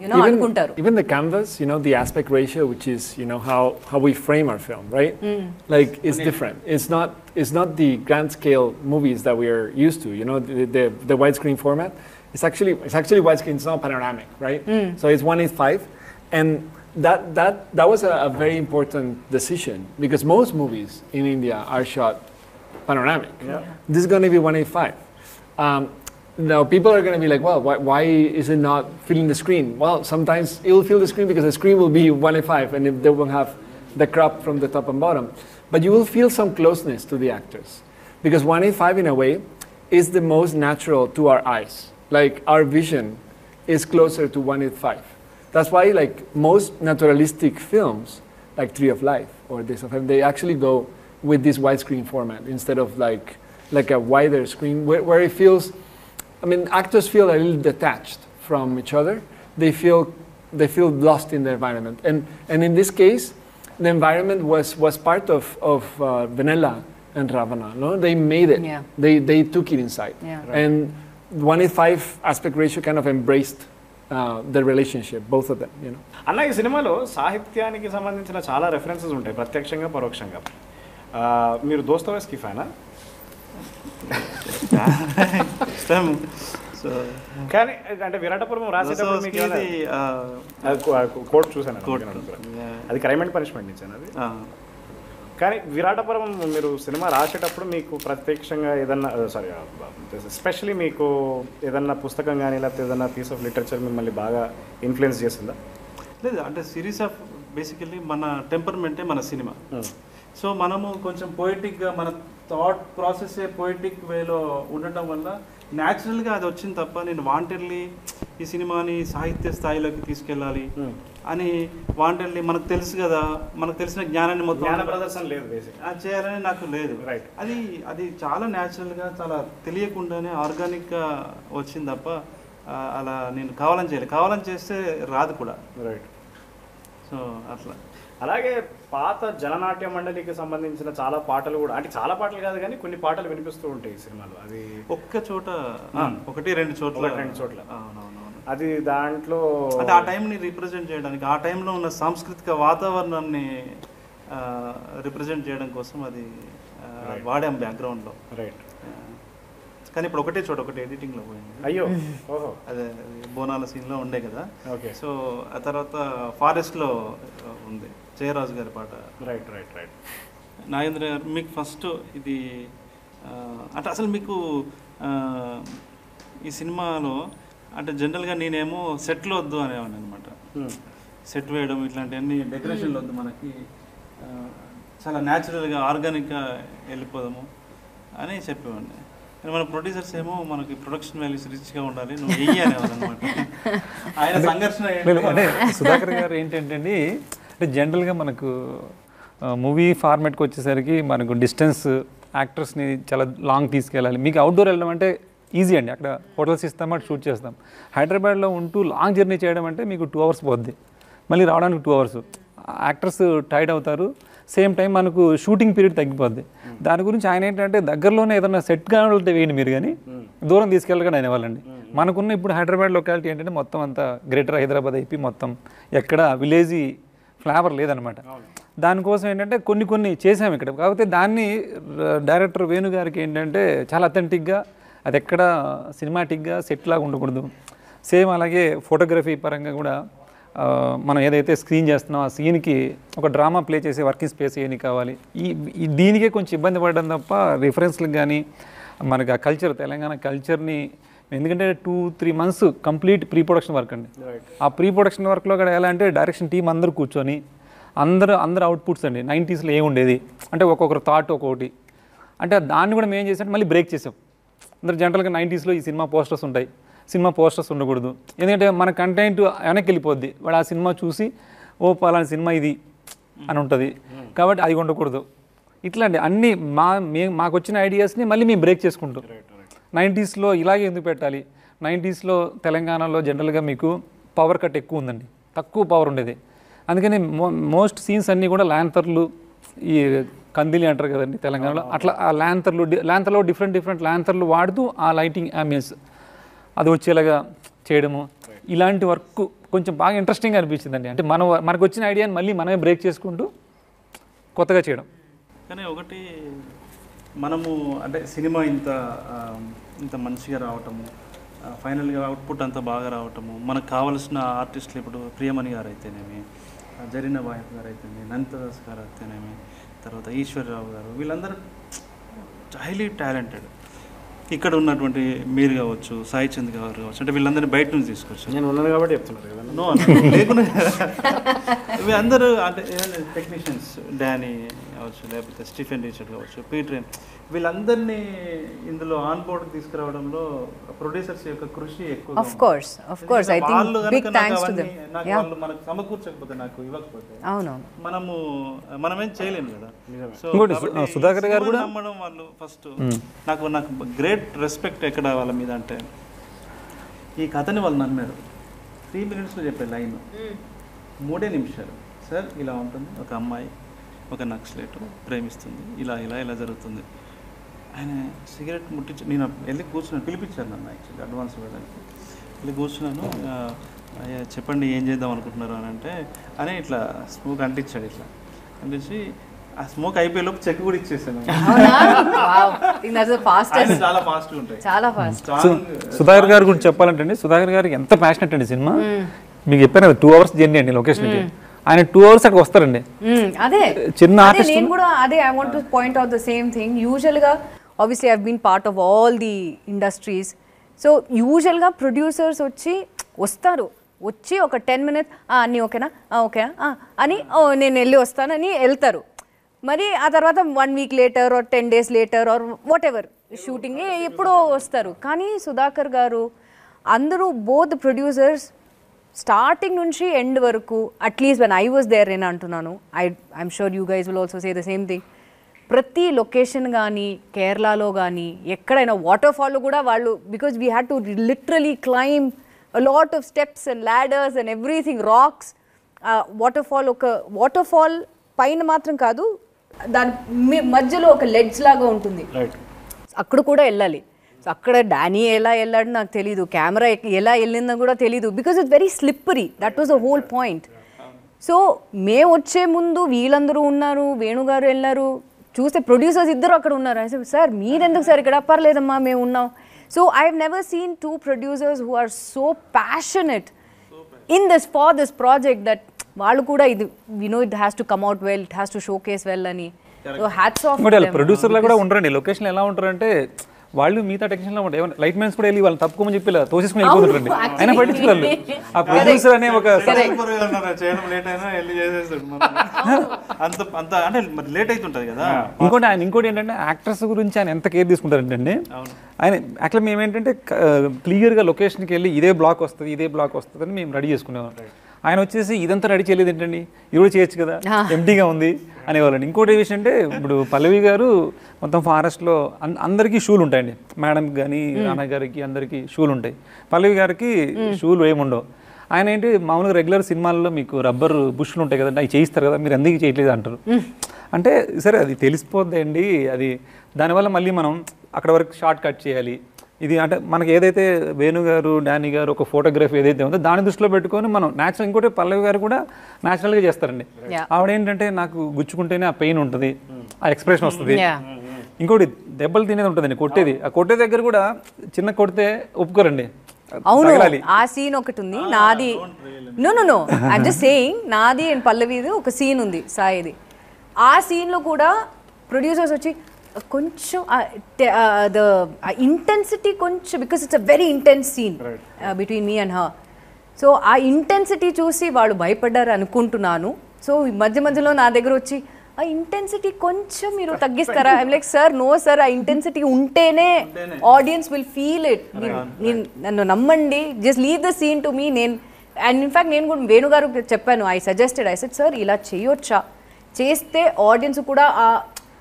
you know, అనుకుంటారు. Even the canvas, you know, the aspect ratio, which is, you know, how we frame our film, right? Like it's different. It's not the grand scale movies that we are used to, you know, the widescreen format. It's actually widescreen, it's not panoramic, right? So it's 1:5, and that was a very important decision because most movies in India are shot panoramic. This is going to be 1:5. Now people are going to be like, well, why is it not filling the screen? Well, sometimes it will fill the screen because the screen will be 1:5 and they will have the crop from the top and bottom. But you will feel some closeness to the actors because 1:5 in a way is the most natural to our eyes. Like our vision is closer to 1:5. That's why like most naturalistic films, like Tree of Life or Days of Heaven, they actually go with this widescreen format instead of like a wider screen where it feels, I mean, actors feel a little detached from each other. They feel lost in the environment, and in this case, the environment was part of Vanilla and Ravana. No, they made it. They took it inside, and 1:5 aspect ratio kind of embraced the relationship, both of them. You know. అన్న ఈ సినిమాలో సాహిత్యానికి సంబంధించిన చాలా రెఫరెన్సెస్ ఉంటాయి, ప్రత్యక్షంగా పరోక్షంగా. మీరు దోస్తోయెవ్స్కీ ఫ్యానా? కానీ అంటే విరాట పర్వం రాసేటప్పుడు మీకు కోర్టు చూసాను, అది క్రైమ్ అండ్ పనిష్మెంట్ ఇచ్చాను అది. కానీ విరాట పర్వం మీరు సినిమా రాసేటప్పుడు మీకు ప్రత్యక్షంగా ఏదన్నా ఎస్పెషలీ మీకు ఏదన్నా పుస్తకం కానీ లేకపోతే ఏదన్నా పీస్ ఆఫ్ లిటరేచర్ మిమ్మల్ని బాగా ఇన్ఫ్లుయెన్స్ చేసిందా? లేదు, అంటే సిరీస్ ఆఫ్ బేసికల్లీ మన టెంపర్మెంటే మన సినిమా. సో మనము కొంచెం పోయిటిక్గా మన థాట్ ప్రాసెస్ పోయిటిక్ వేలో ఉండటం వల్ల న్యాచురల్గా అది వచ్చింది తప్ప నేను వాంటెడ్లీ ఈ సినిమాని సాహిత్య స్థాయిలోకి తీసుకెళ్ళాలి అని వాంటెడ్లీ మనకు తెలుసు కదా, మనకు తెలిసిన జ్ఞానాన్ని మొత్తం జ్ఞాన ప్రదర్శన లేదు అది చేయాలని నాకు లేదు. రైట్, అది చాలా న్యాచురల్గా చాలా తెలియకుండానే ఆర్గానిక్గా వచ్చింది తప్ప అలా నేను కావాలని చేస్తే రాదు కూడా. రైట్, సో అట్లా. అలాగే పాత జననాట్య మండలికి సంబంధించిన చాలా పాటలు కూడా, అంటే చాలా పాటలు కాదు కానీ కొన్ని పాటలు వినిపిస్తూ ఉంటాయి ఈ సినిమాలో. అది ఒక్క చోట, ఒకటి రెండు చోట్ల. అది దాంట్లో అంటే ఆ టైంని రిప్రజెంట్ చేయడానికి, ఆ టైంలో ఉన్న సాంస్కృతిక వాతావరణాన్ని రిప్రజెంట్ చేయడం కోసం అది వాడాం బ్యాక్గ్రౌండ్లో. రైట్. కానీ ఇప్పుడు ఒకటే చోట ఒకటి ఎడిటింగ్లో పోయింది. అయ్యో, ఓహో, అదే బోనాల సీన్లో ఉండే కదా. ఓకే. సో ఆ తర్వాత ఫారెస్ట్లో ఉంది జయరాజు గారి పాట. Right right right. నాగేంద్ర గారు, మీకు ఫస్ట్ ఇది అంటే అసలు మీకు ఈ సినిమాలో అంటే జనరల్గా నేనేమో సెట్లు వద్దు అనేవాడిని అనమాట. సెట్ వేయడం ఇట్లాంటివన్నీ డెకరేషన్లు వద్దు, మనకి చాలా న్యాచురల్గా ఆర్గానిక్గా వెళ్ళిపోదాము అని చెప్పేవాడిని. కానీ మన ప్రొడ్యూసర్స్ ఏమో మనకి ప్రొడక్షన్ వాల్యూస్ రిచ్గా ఉండాలి, నువ్వు వెయ్యి అనేవారు అనమాట. ఆయన సంఘర్షణ అంటే సుధాకర్ గారు ఏంటంటే అండి, అంటే జనరల్గా మనకు మూవీ ఫార్మాట్కి వచ్చేసరికి మనకు డిస్టెన్స్ యాక్టర్స్ని చాలా లాంగ్ తీసుకెళ్ళాలి. మీకు అవుట్డోర్ వెళ్ళడం అంటే ఈజీ అండి, అక్కడ హోటల్స్ ఇస్తాం, అటు షూట్ చేస్తాం. హైదరాబాద్లో ఉంటూ లాంగ్ జర్నీ చేయడం అంటే మీకు 2 hours పోద్ది, మళ్ళీ రావడానికి 2 hours. యాక్టర్స్ టైర్డ్ అవుతారు, సేమ్ టైం మనకు షూటింగ్ పీరియడ్ తగ్గిపోద్ది. దాని గురించి ఆయన ఏంటంటే దగ్గరలోనే ఏదైనా సెట్ కావాలంటే వేయండి మీరు, కానీ దూరం తీసుకెళ్ళగానే అనేవాళ్ళండి. మనకున్న ఇప్పుడు హైదరాబాద్ లొకాలిటీ ఏంటంటే మొత్తం అంతా గ్రేటర్ హైదరాబాద్ అయిపోయి మొత్తం ఎక్కడ విలేజీ ఫ్లేవర్ లేదనమాట. దానికోసం ఏంటంటే కొన్ని చేసాము ఇక్కడ. కాకపోతే దాన్ని డైరెక్టర్ వేణు గారికి ఏంటంటే చాలా అథెంటిక్గా, అది ఎక్కడ సినిమాటిక్గా సెట్ లాగా ఉండకూడదు. సేమ్ అలాగే ఫోటోగ్రఫీ పరంగా కూడా మనం ఏదైతే స్క్రీన్ చేస్తున్నామో ఆ సీన్కి ఒక డ్రామా ప్లే చేసే వర్కింగ్ స్పేస్ ఏమి కావాలి. దీనికే కొంచెం ఇబ్బంది పడడం తప్ప రిఫరెన్స్లకు కానీ మనకి ఆ కల్చర్, తెలంగాణ కల్చర్ని, ఎందుకంటే 2-3 months complete pre production work అండి. ఆ ప్రీ ప్రొడక్షన్ వర్క్లో కూడా ఎలా అంటే డైరెక్షన్ టీం అందరూ కూర్చొని అందరు అవుట్పుట్స్ అండి. 90sలో ఏముండేది అంటే ఒక్కొక్కరు థాట్ ఒక్కొక్కటి, అంటే దాన్ని కూడా మేము ఏం చేసాం మళ్ళీ బ్రేక్ చేసాం. అందరు జనరల్గా 90sలో ఈ సినిమా పోస్టర్స్ ఉంటాయి, సినిమా పోస్టర్స్ ఉండకూడదు, ఎందుకంటే మన కంటెంట్ వెనక్కి వెళ్ళిపోద్ది. వాడు ఆ సినిమా చూసి ఓ పలానా సినిమా ఇది అని ఉంటుంది, కాబట్టి అది ఉండకూడదు. ఇట్లాంటి అన్నీ మాకు వచ్చిన ఐడియాస్ని మళ్ళీ మేము బ్రేక్ చేసుకుంటాం. 90sలో ఇలాగే ఎందుకు పెట్టాలి, 90sలో తెలంగాణలో జనరల్గా మీకు పవర్ కట్ ఎక్కువ ఉందండి, తక్కువ పవర్ ఉండేది. అందుకని మోస్ట్ సీన్స్ అన్నీ కూడా ల్యాంతర్లు, ఈ కందిలి అంటారు కదండి తెలంగాణలో, అట్లా ఆ ల్యాంతర్లో డిఫరెంట్ ల్యాంతర్లు వాడుతూ ఆ లైటింగ్ అంబియన్స్ అది వచ్చేలాగా చేయడము, ఇలాంటి వర్క్ కొంచెం బాగా ఇంట్రెస్టింగ్గా అనిపించిందండి. అంటే మనకు వచ్చిన ఐడియాని మళ్ళీ మనమే బ్రేక్ చేసుకుంటూ కొత్తగా చేయడం. కానీ ఒకటి మనము అంటే సినిమా ఇంత మంచిగా రావటము, ఫైనల్గా అవుట్పుట్ అంతా బాగా రావటము, మనకు కావాల్సిన ఆర్టిస్టులు ఇప్పుడు ప్రియమణి గారు అయితేనేమి, జరీనా వాహిద్ గారు అయితేనేమి, నంతదాస్ గారు అయితేనేమి, తర్వాత ఈశ్వర్రావు గారు, వీళ్ళందరూ హైలీ టాలెంటెడ్. ఇక్కడ ఉన్నటువంటి మీరు కావచ్చు, సాయి చంద్ గారు కావచ్చు, అంటే వీళ్ళందరినీ బయట నుంచి తీసుకొచ్చారు. నేను ఉన్నాను కాబట్టి చెప్తున్నారు కదా. నో లేకుండా వీళ్ళందరూ అంటే టెక్నీషియన్స్, డానీ కావచ్చు, లేకపోతే స్టీఫెన్ రిచర్డ్ కావచ్చు, పీటర్, వీళ్ళందరినీ ఇందులో ఆన్ బోర్డ్ తీసుకురావడంలో ప్రొడ్యూసర్స్ యొక్క కృషి ఎక్కువ. Of course I think big thanks to them. వాళ్ళు మనకు సమకూర్చకపోతే, నాకు ఇవ్వకపోతే మనమేం చేయలేము కదా. సో సుధాకర్ గారు కూడా నమ్మడం, వాళ్ళు ఫస్ట్ నాకు గ్రేట్ రెస్పెక్ట్ ఎక్కడ వాళ్ళ మీద అంటే, ఈ కథని వాళ్ళు నమ్మారు. 3 minutesలో చెప్పే లైన్ 3 నిమిషాలు. సార్ ఇలా ఉంటుంది, ఒక అమ్మాయి ఒక నక్సలైట్ ప్రేమిస్తుంది, ఇలా జరుగుతుంది. ఆయన సిగరెట్ ముట్టించి, నేను వెళ్ళి కూర్చున్నాను, పిలిపించాను నన్ను యాక్చువల్లీ అడ్వాన్స్ ఇవ్వడానికి. వెళ్ళి కూర్చున్నాను, చెప్పండి ఏం చేద్దాం అనుకుంటున్నారు అని అంటే, అని ఇట్లా స్మోక్ అంటించాడు. ఇట్లా అంటించి ఆ స్మోక్ అయిపోయేలోపు చెక్ కూడా ఇచ్చేసాను. చాలా ఫాస్ట్గా ఉంటాయి, చాలా ఫాస్ట్. సుధాకర్ గారి గురించి చెప్పాలంటే అండి, సుధాకర్ గారికి ఎంత ప్యాషనెట్ అండి సినిమా. మీకు చెప్పాను కదా 2 hours జర్నీ అండి లొకేషన్కి, ఆయన 2 hours అక్కడ వస్తారండి. అదే చిన్న ఆర్టిస్ట్. నేను కూడా I want to point out the same thing. యూజువల్గా obviously I have been part of all the industries. So యూజువల్గా ప్రొడ్యూసర్స్ వచ్చి ఒక 10 minutes అన్నీ ఓకేనా అని నేను వెళ్ళి వస్తానని వెళ్తారు. మరి ఆ తర్వాత 1 week later or 10 days later or whatever shooting ఎప్పుడో వస్తారు. కానీ సుధాకర్ గారు అందరూ బోత్ ప్రొడ్యూసర్స్ స్టార్టింగ్ నుంచి ఎండ్ వరకు, at least when I was there నేను అంటున్నాను, I'm sure you guys will also say the same thing. ప్రతి లొకేషన్ కానీ కేరళలో కానీ ఎక్కడైనా వాటర్ ఫాల్లో కూడా వాళ్ళు, because we had to literally climb a lot of steps and ladders and everything, rocks. Water fall పైన మాత్రం కాదు, దాని మధ్యలో ఒక లెడ్జ్ లాగా ఉంటుంది, అక్కడ కూడా వెళ్ళాలి. సో అక్కడ డానీ ఎలా వెళ్ళాడు నాకు తెలీదు, కెమెరా ఎలా వెళ్ళిందో కూడా తెలీదు, because it's very slippery. That was the whole point. So మేము వచ్చే ముందు వీళ్ళందరూ ఉన్నారు, వేణుగారు వెళ్ళారు, చూస్తే ప్రొడ్యూసర్స్ ఇద్దరు అక్కడ ఉన్నారు. సార్ మీరెందుకు సార్ ఇక్కడ? పర్లేదమ్మా మేము ఉన్నాం. So I have never seen 2 producers who are so passionate in this for this project that వాళ్ళు కూడా ఇది it has to come out well, it has to showcase well అని. So hats off. ప్రొడ్యూసర్లు కూడా ఉంటారండి. లొకేషన్ ఎలా ఉంటారంటే వాళ్ళు మిగతా టెక్నీషియన్లో ఉంటాయి. లైట్ మ్యాన్స్ కూడా వెళ్ళి వాళ్ళు తప్పుకోమని చెప్పి తోసేసుకుని వెళ్ళిపోతుంటారండి. ఆయన పట్టించుకోవాలి. ఆ ప్రొడ్యూసర్ అనే ఒక చేయడం లేట్ అయినా వెళ్ళి చేసేస్తాడు. అంత అంటే మరి లేట్ అవుతుంటది కదా. ఇంకోటి ఏంటంటే యాక్టర్స్ గురించి ఆయన ఎంత కేర్ తీసుకుంటారంటే ఆయన యాక్చువల్ మేము ఏంటంటే క్లియర్గా లొకేషన్కి వెళ్ళి ఇదే బ్లాక్ వస్తుంది అని మేము రెడీ చేసుకునేవాళ్ళం. ఆయన వచ్చేసి ఇదంతా రెడీ చేయలేదు ఏంటండి, ఇది కూడా చేయొచ్చు కదా, ఎంటీగా ఉంది అనేవాళ్ళండి. ఇంకోటి విషయం అంటే ఇప్పుడు పల్లవి గారు మొత్తం ఫారెస్ట్లో అందరికీ షూలు ఉంటాయండి. మేడంకి కానీ రానా గారికి అందరికీ షూలు ఉంటాయి. పల్లవి గారికి షూలు ఏముండవు. ఆయన ఏంటి మామూలుగా రెగ్యులర్ సినిమాల్లో మీకు రబ్బర్ బుష్లు ఉంటాయి కదండి, అవి చేయిస్తారు కదా, మీరు ఎందుకు చేయట్లేదు అంటారు. అంటే సరే అది తెలిసిపోద్ది అండి, అది దానివల్ల మళ్ళీ మనం అక్కడ వరకు షార్ట్ కట్ చేయాలి. ఇది అంటే మనకి ఏదైతే వేణు గారు డానీ గారు ఒక ఫోటోగ్రఫీ ఏదైతే ఉందో దాని దృష్టిలో పెట్టుకొని మనం న్యాచురల్. ఇంకోటి పల్లవి గారు కూడా న్యాచురల్గా చేస్తారండి. ఆవిడ ఏంటంటే నాకు గుచ్చుకుంటేనే ఆ పెయిన్ ఉంటుంది, ఆ ఎక్స్ప్రెషన్ వస్తుంది. ఇంకోటి దెబ్బలు తినేది ఉంటుందండి, కొట్టేది. ఆ కొట్టే దగ్గర కూడా చిన్న కొడితే ఒప్పుకోరండి. అవును, ఆ సీన్ ఒకటి ఉంది నాది. నో ఐమ్ జస్ట్ సేయింగ్, నాది అండ్ పల్లవిది ఒక సీన్ ఉంది సాయిది. ఆ సీన్లో కూడా ప్రొడ్యూసర్స్ వచ్చి కొంచెం ఇంటెన్సిటీ కొంచెం, because it's a very intense scene between me and her. So ఆ ఇంటెన్సిటీ చూసి వాళ్ళు భయపడ్డారు అనుకుంటున్నాను. సో మధ్య మధ్యలో నా దగ్గర వచ్చి ఆ ఇంటెన్సిటీ కొంచెం మీరు తగ్గిస్తారా? I'm like sir no sir, ఆ ఇంటెన్సిటీ ఉంటేనే ఆడియన్స్ విల్ ఫీల్ ఇట్. నన్ను నమ్మండి, just leave the scene to me. And in fact నేను కూడా వేణు గారు చెప్పాను, ఐ సెడ్ సార్ ఇలా చేయొచ్చా, చేస్తే ఆడియన్స్ కూడా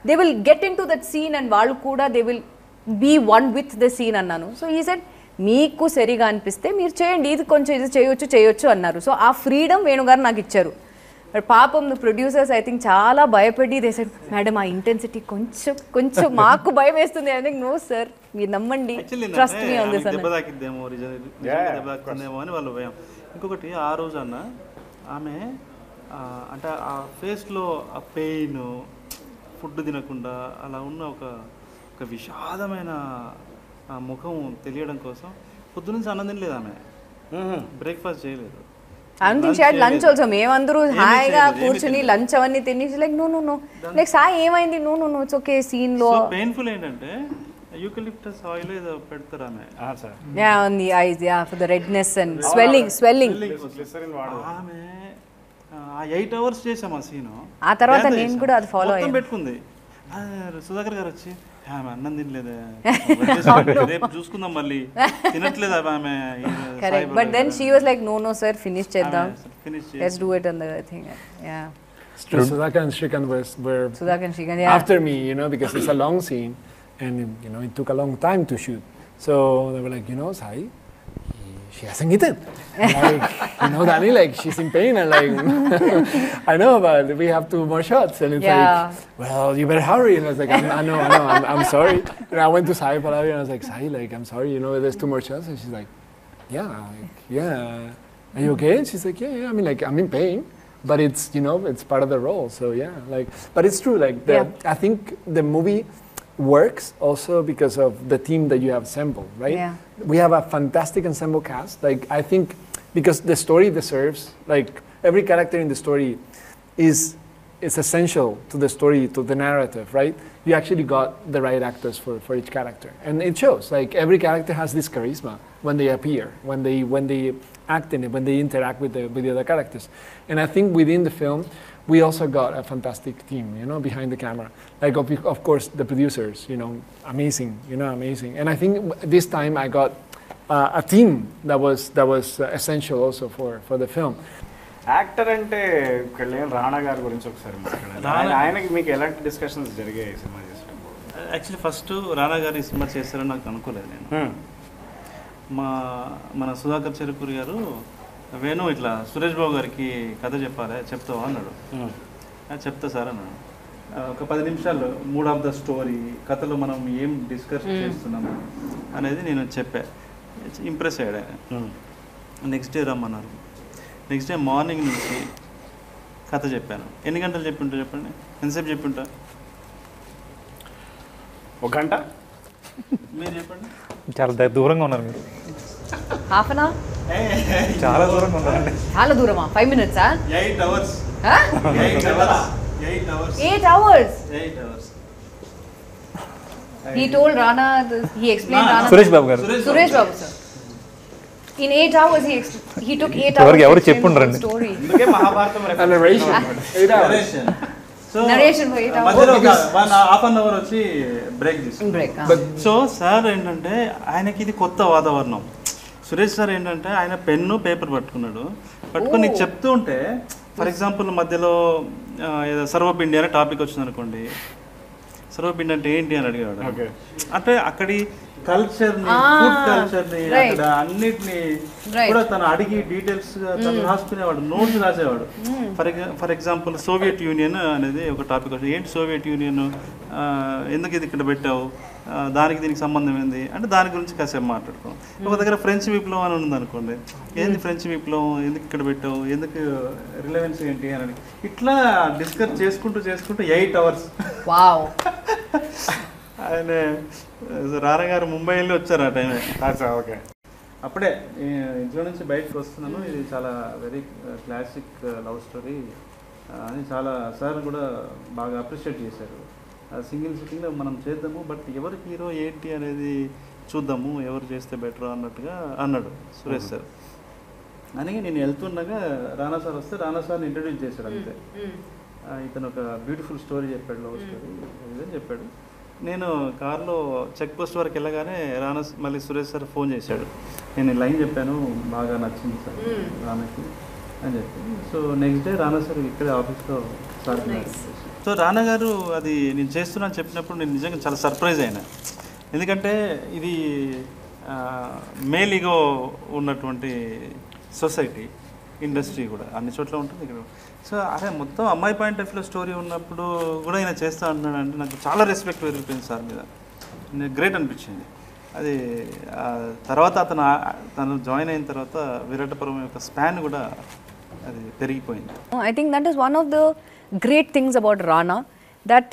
they will get into that scene and వాళ్ళు కూడా they will be one with the scene అన్నాను. సో ఈ సెడ్ మీకు సరిగా అనిపిస్తే మీరు చేయండి, ఇది కొంచెం ఇది చేయొచ్చు అన్నారు. సో ఆ ఫ్రీడమ్ వేణుగారు నాకు ఇచ్చారు. పాపం ప్రొడ్యూసర్స్ ఐ థింక్ చాలా భయపడి దే సెడ్ మేడం ఆ ఇంటెన్సిటీ కొంచెం మాకు భయం వేస్తుంది. ఐ థింక్ నో సార్ మీరు నమ్మండి, ట్రస్ట్ మీ ఆన్ దిస్ అని. దెబ్బ తాకిద్దేమో అని వాళ్ళు భయం. ఇంకొకటి ఆ రోజు అన్న ఆమె అంటే ఆ ఫేస్లో ఆ పెయిన్, ఫుడ్ తినకుండా అలా ఉన్న ఒక విషాదమైన ముఖం తెలియడం కోసం పొద్దునుంచి అన్నం తినలేదు ఆమె, బ్రేక్ఫాస్ట్ చేయలేదు. లంచ్ ఆల్సో మేమందరూ హాయిగా కూర్చుని లంచ్ అవన్నీ తినేసి లైక్ నో లైక్ సాయి ఏమైంది, నో ఇట్స్ ఓకే. సీన్ లో పెయిన్ఫుల్ ఏంటంటే యూకలిప్టస్ ఆయిల్ ఏదో పెడతారు ఆమె. on the eyes, for the redness and swelling. ఆమె 8 hours చేసాం ఆ సీను. ఆ తర్వాత నేను కూడా అది ఫాలో అయ్యాను. పెట్టుకుంది. సుధాకర్ గారు వచ్చి ఆమె అన్నం తినలేదు, రేపు చూసుకుందాం మళ్ళీ తినట్లేదు ఆమె. Correct, but then she was like no sir finish చేద్దాం, let's do it on the thing. So Sudhakar and Shrikant were after me, because it's a long scene and it took a long time to shoot. So they were like, Sai, she hasn't eaten. Like, Dani, like she's in pain and like I know, but we have 2 more shots. And it's like, well, you better hurry. And I was like, I know, I'm sorry. And I went to Sai Pallavi and I was like, Sai, like I'm sorry, there's 2 more shots. And she's like, yeah, are you okay? And she's like, yeah. I mean, like I'm in pain, but it's it's part of the role. So yeah, like, but it's true. Like I think the movie works also because of the team that you have assembled, right? Yeah. We have a fantastic ensemble cast. Like I think because the story deserves, like every character in the story is essential to the story, to the narrative, right? You actually got the right actors for each character, and it shows. Like every character has this charisma when they appear, when they act in it, when they interact with the other characters. And I think within the film, we also got a fantastic team, behind the camera. Like of course the producers, amazing, amazing. And I think this time I got a team that was essential also for the film. Actor అంటే రాణా గారి గురించి ఒకసారి మాట్లాడాలి. ఆయనకి మీకు ఎలాంటి డిస్కషన్స్ జరిగాయి సినిమా చేసినప్పుడు? యాక్చువల్లీ ఫస్ట్ రాణా గారు ఈ సినిమా చేస్తారని నాకు అనుకోలేదు నేను. మన సుధాకర్ చెరుకూరి గారు వేణు ఇట్లా సురేష్ బాబు గారికి కథ చెప్తావా అన్నాడు. చెప్తా సార్ అన్నాడు. ఒక 10 నిమిషాల్లో మూడ్ ఆఫ్ ద స్టోరీ, కథలో మనం ఏం డిస్కస్ చేస్తున్నాము అనేది నేను చెప్పా. ఇంప్రెస్ అయ్యాడు ఆయన. నెక్స్ట్ డే రమ్మన్నారు. నెక్స్ట్ డే మార్నింగ్ నుంచి కథ చెప్పాను. ఎన్ని గంటలు చెప్పింటా చెప్పండి, ఎంతసేపు చెప్పింటా? ఒక గంట మీరు చెప్పండి. చాలా దూరంగా ఉన్నారు మీరు. హాఫ్ అన్ అవర్, చాలా దూరంగా ఉన్నారండి. చాలా దూరమా? 5 minutes? 8 hours. 8 hours. 8 hours. He told Rana, he explained Rana. Suresh Babu గారు. Suresh Babu sir. In 8 hours he took 8 hours. ఎవరికి ఎవరు to explain the చెప్పుండ్రండి. story. అందుకే Mahabharatam And narration. 8 hours. Narration. So, Narration for 8 hours. మధ్యలో ఒక హాఫ్ అన్ అవర్ వచ్చి బ్రేక్ తీసుకుంటాం. Break. సో సార్ ఏంటంటే ఆయనకి ఇది కొత్త వాతావరణం. సురేష్ సార్ ఏంటంటే ఆయన పెన్ను పేపర్ పట్టుకున్నాడు, పట్టుకొని నీకు చెప్తూ ఉంటే ఫర్ ఎగ్జాంపుల్ మధ్యలో ఏదో సర్వపిండి అనే టాపిక్ వచ్చింది అనుకోండి, సర్వపిండి అంటే ఏంటి అని అడిగాడు. అంటే అక్కడి కల్చర్ని, ఫుడ్ కల్చర్ని, అక్కడ అన్నిటిని కూడా తను అడిగి డీటెయిల్స్ గా తను రాసుకునేవాడు, నోట్స్ రాసేవాడు. ఫర్ ఎగ్జాంపుల్ సోవియట్ యూనియన్ అనేది ఒక టాపిక్ వచ్చింది. ఏంటి సోవియట్ యూనియన్, ఎందుకు ఇది ఇక్కడ పెట్టావు, దానికి దీనికి సంబంధం ఏంది అంటే దాని గురించి కాసేపు మాట్లాడుకోం. ఒక దగ్గర ఫ్రెంచ్ విప్లవం అని ఉంది అనుకోండి, ఏంది ఫ్రెంచ్ విప్లవం, ఎందుకు ఇక్కడ పెట్టావు, ఎందుకు రిలవెన్స్ ఏంటి అని ఇట్లా డిస్కస్ చేసుకుంటూ 8 hours. Wow. ఆయన రానా గారు ముంబై వెళ్ళి వచ్చారు ఆ టైమే. ఓకే. అప్పుడే ఇంట్లో నుంచి బయటకు వస్తున్నాను, ఇది చాలా వెరీ క్లాసిక్ లవ్ స్టోరీ అని చాలా సార్ కూడా బాగా అప్రిషియేట్ చేశారు. సింగిల్ సిట్టింగ్లో మనం చేద్దాము, బట్ ఎవరు హీరో ఏంటి అనేది చూద్దాము, ఎవరు చేస్తే బెటర్ అన్నట్టుగా అన్నాడు సురేష్ సార్. అని నేను వెళ్తుండగా రానా సార్ వస్తే రానా సార్ని ఇంట్రడ్యూస్ చేశాడు అంతే. ఇతను ఒక బ్యూటిఫుల్ స్టోరీ చెప్పాడు, లవ్ స్టోరీ ఇదని చెప్పాడు. నేను కార్లో చెక్ పోస్ట్ వరకు వెళ్ళగానే రానా మళ్ళీ సురేష్ సార్ ఫోన్ చేశాడు, నేను లైన్ చెప్పాను బాగా నచ్చింది సార్ రానాకి అని చెప్పి. సో నెక్స్ట్ డే రానా సార్ ఇక్కడే ఆఫీస్లో సార్. సో రానా గారు అది నేను చేస్తున్నాను చెప్పినప్పుడు నేను నిజంగా చాలా సర్ప్రైజ్ అయినా, ఎందుకంటే ఇది మేల్ ఈగో ఉన్నటువంటి సొసైటీ, ఇండస్ట్రీ కూడా అన్ని చోట్ల ఉంటుంది ఇక్కడ. సో అదే మొత్తం అమ్మాయి పాయింట్ ఆఫ్ వ్యూలో స్టోరీ ఉన్నప్పుడు కూడా ఆయన చేస్తా అంటున్నాడు అంటే నాకు చాలా రెస్పెక్ట్ పెరిగిపోయింది సార్ మీద, గ్రేట్ అనిపించింది. అది తర్వాత తను జాయిన్ అయిన తర్వాత విరాట పర్వం యొక్క స్పాన్ కూడా అది పెరిగిపోయింది. I think that is one of the great things about Rana, that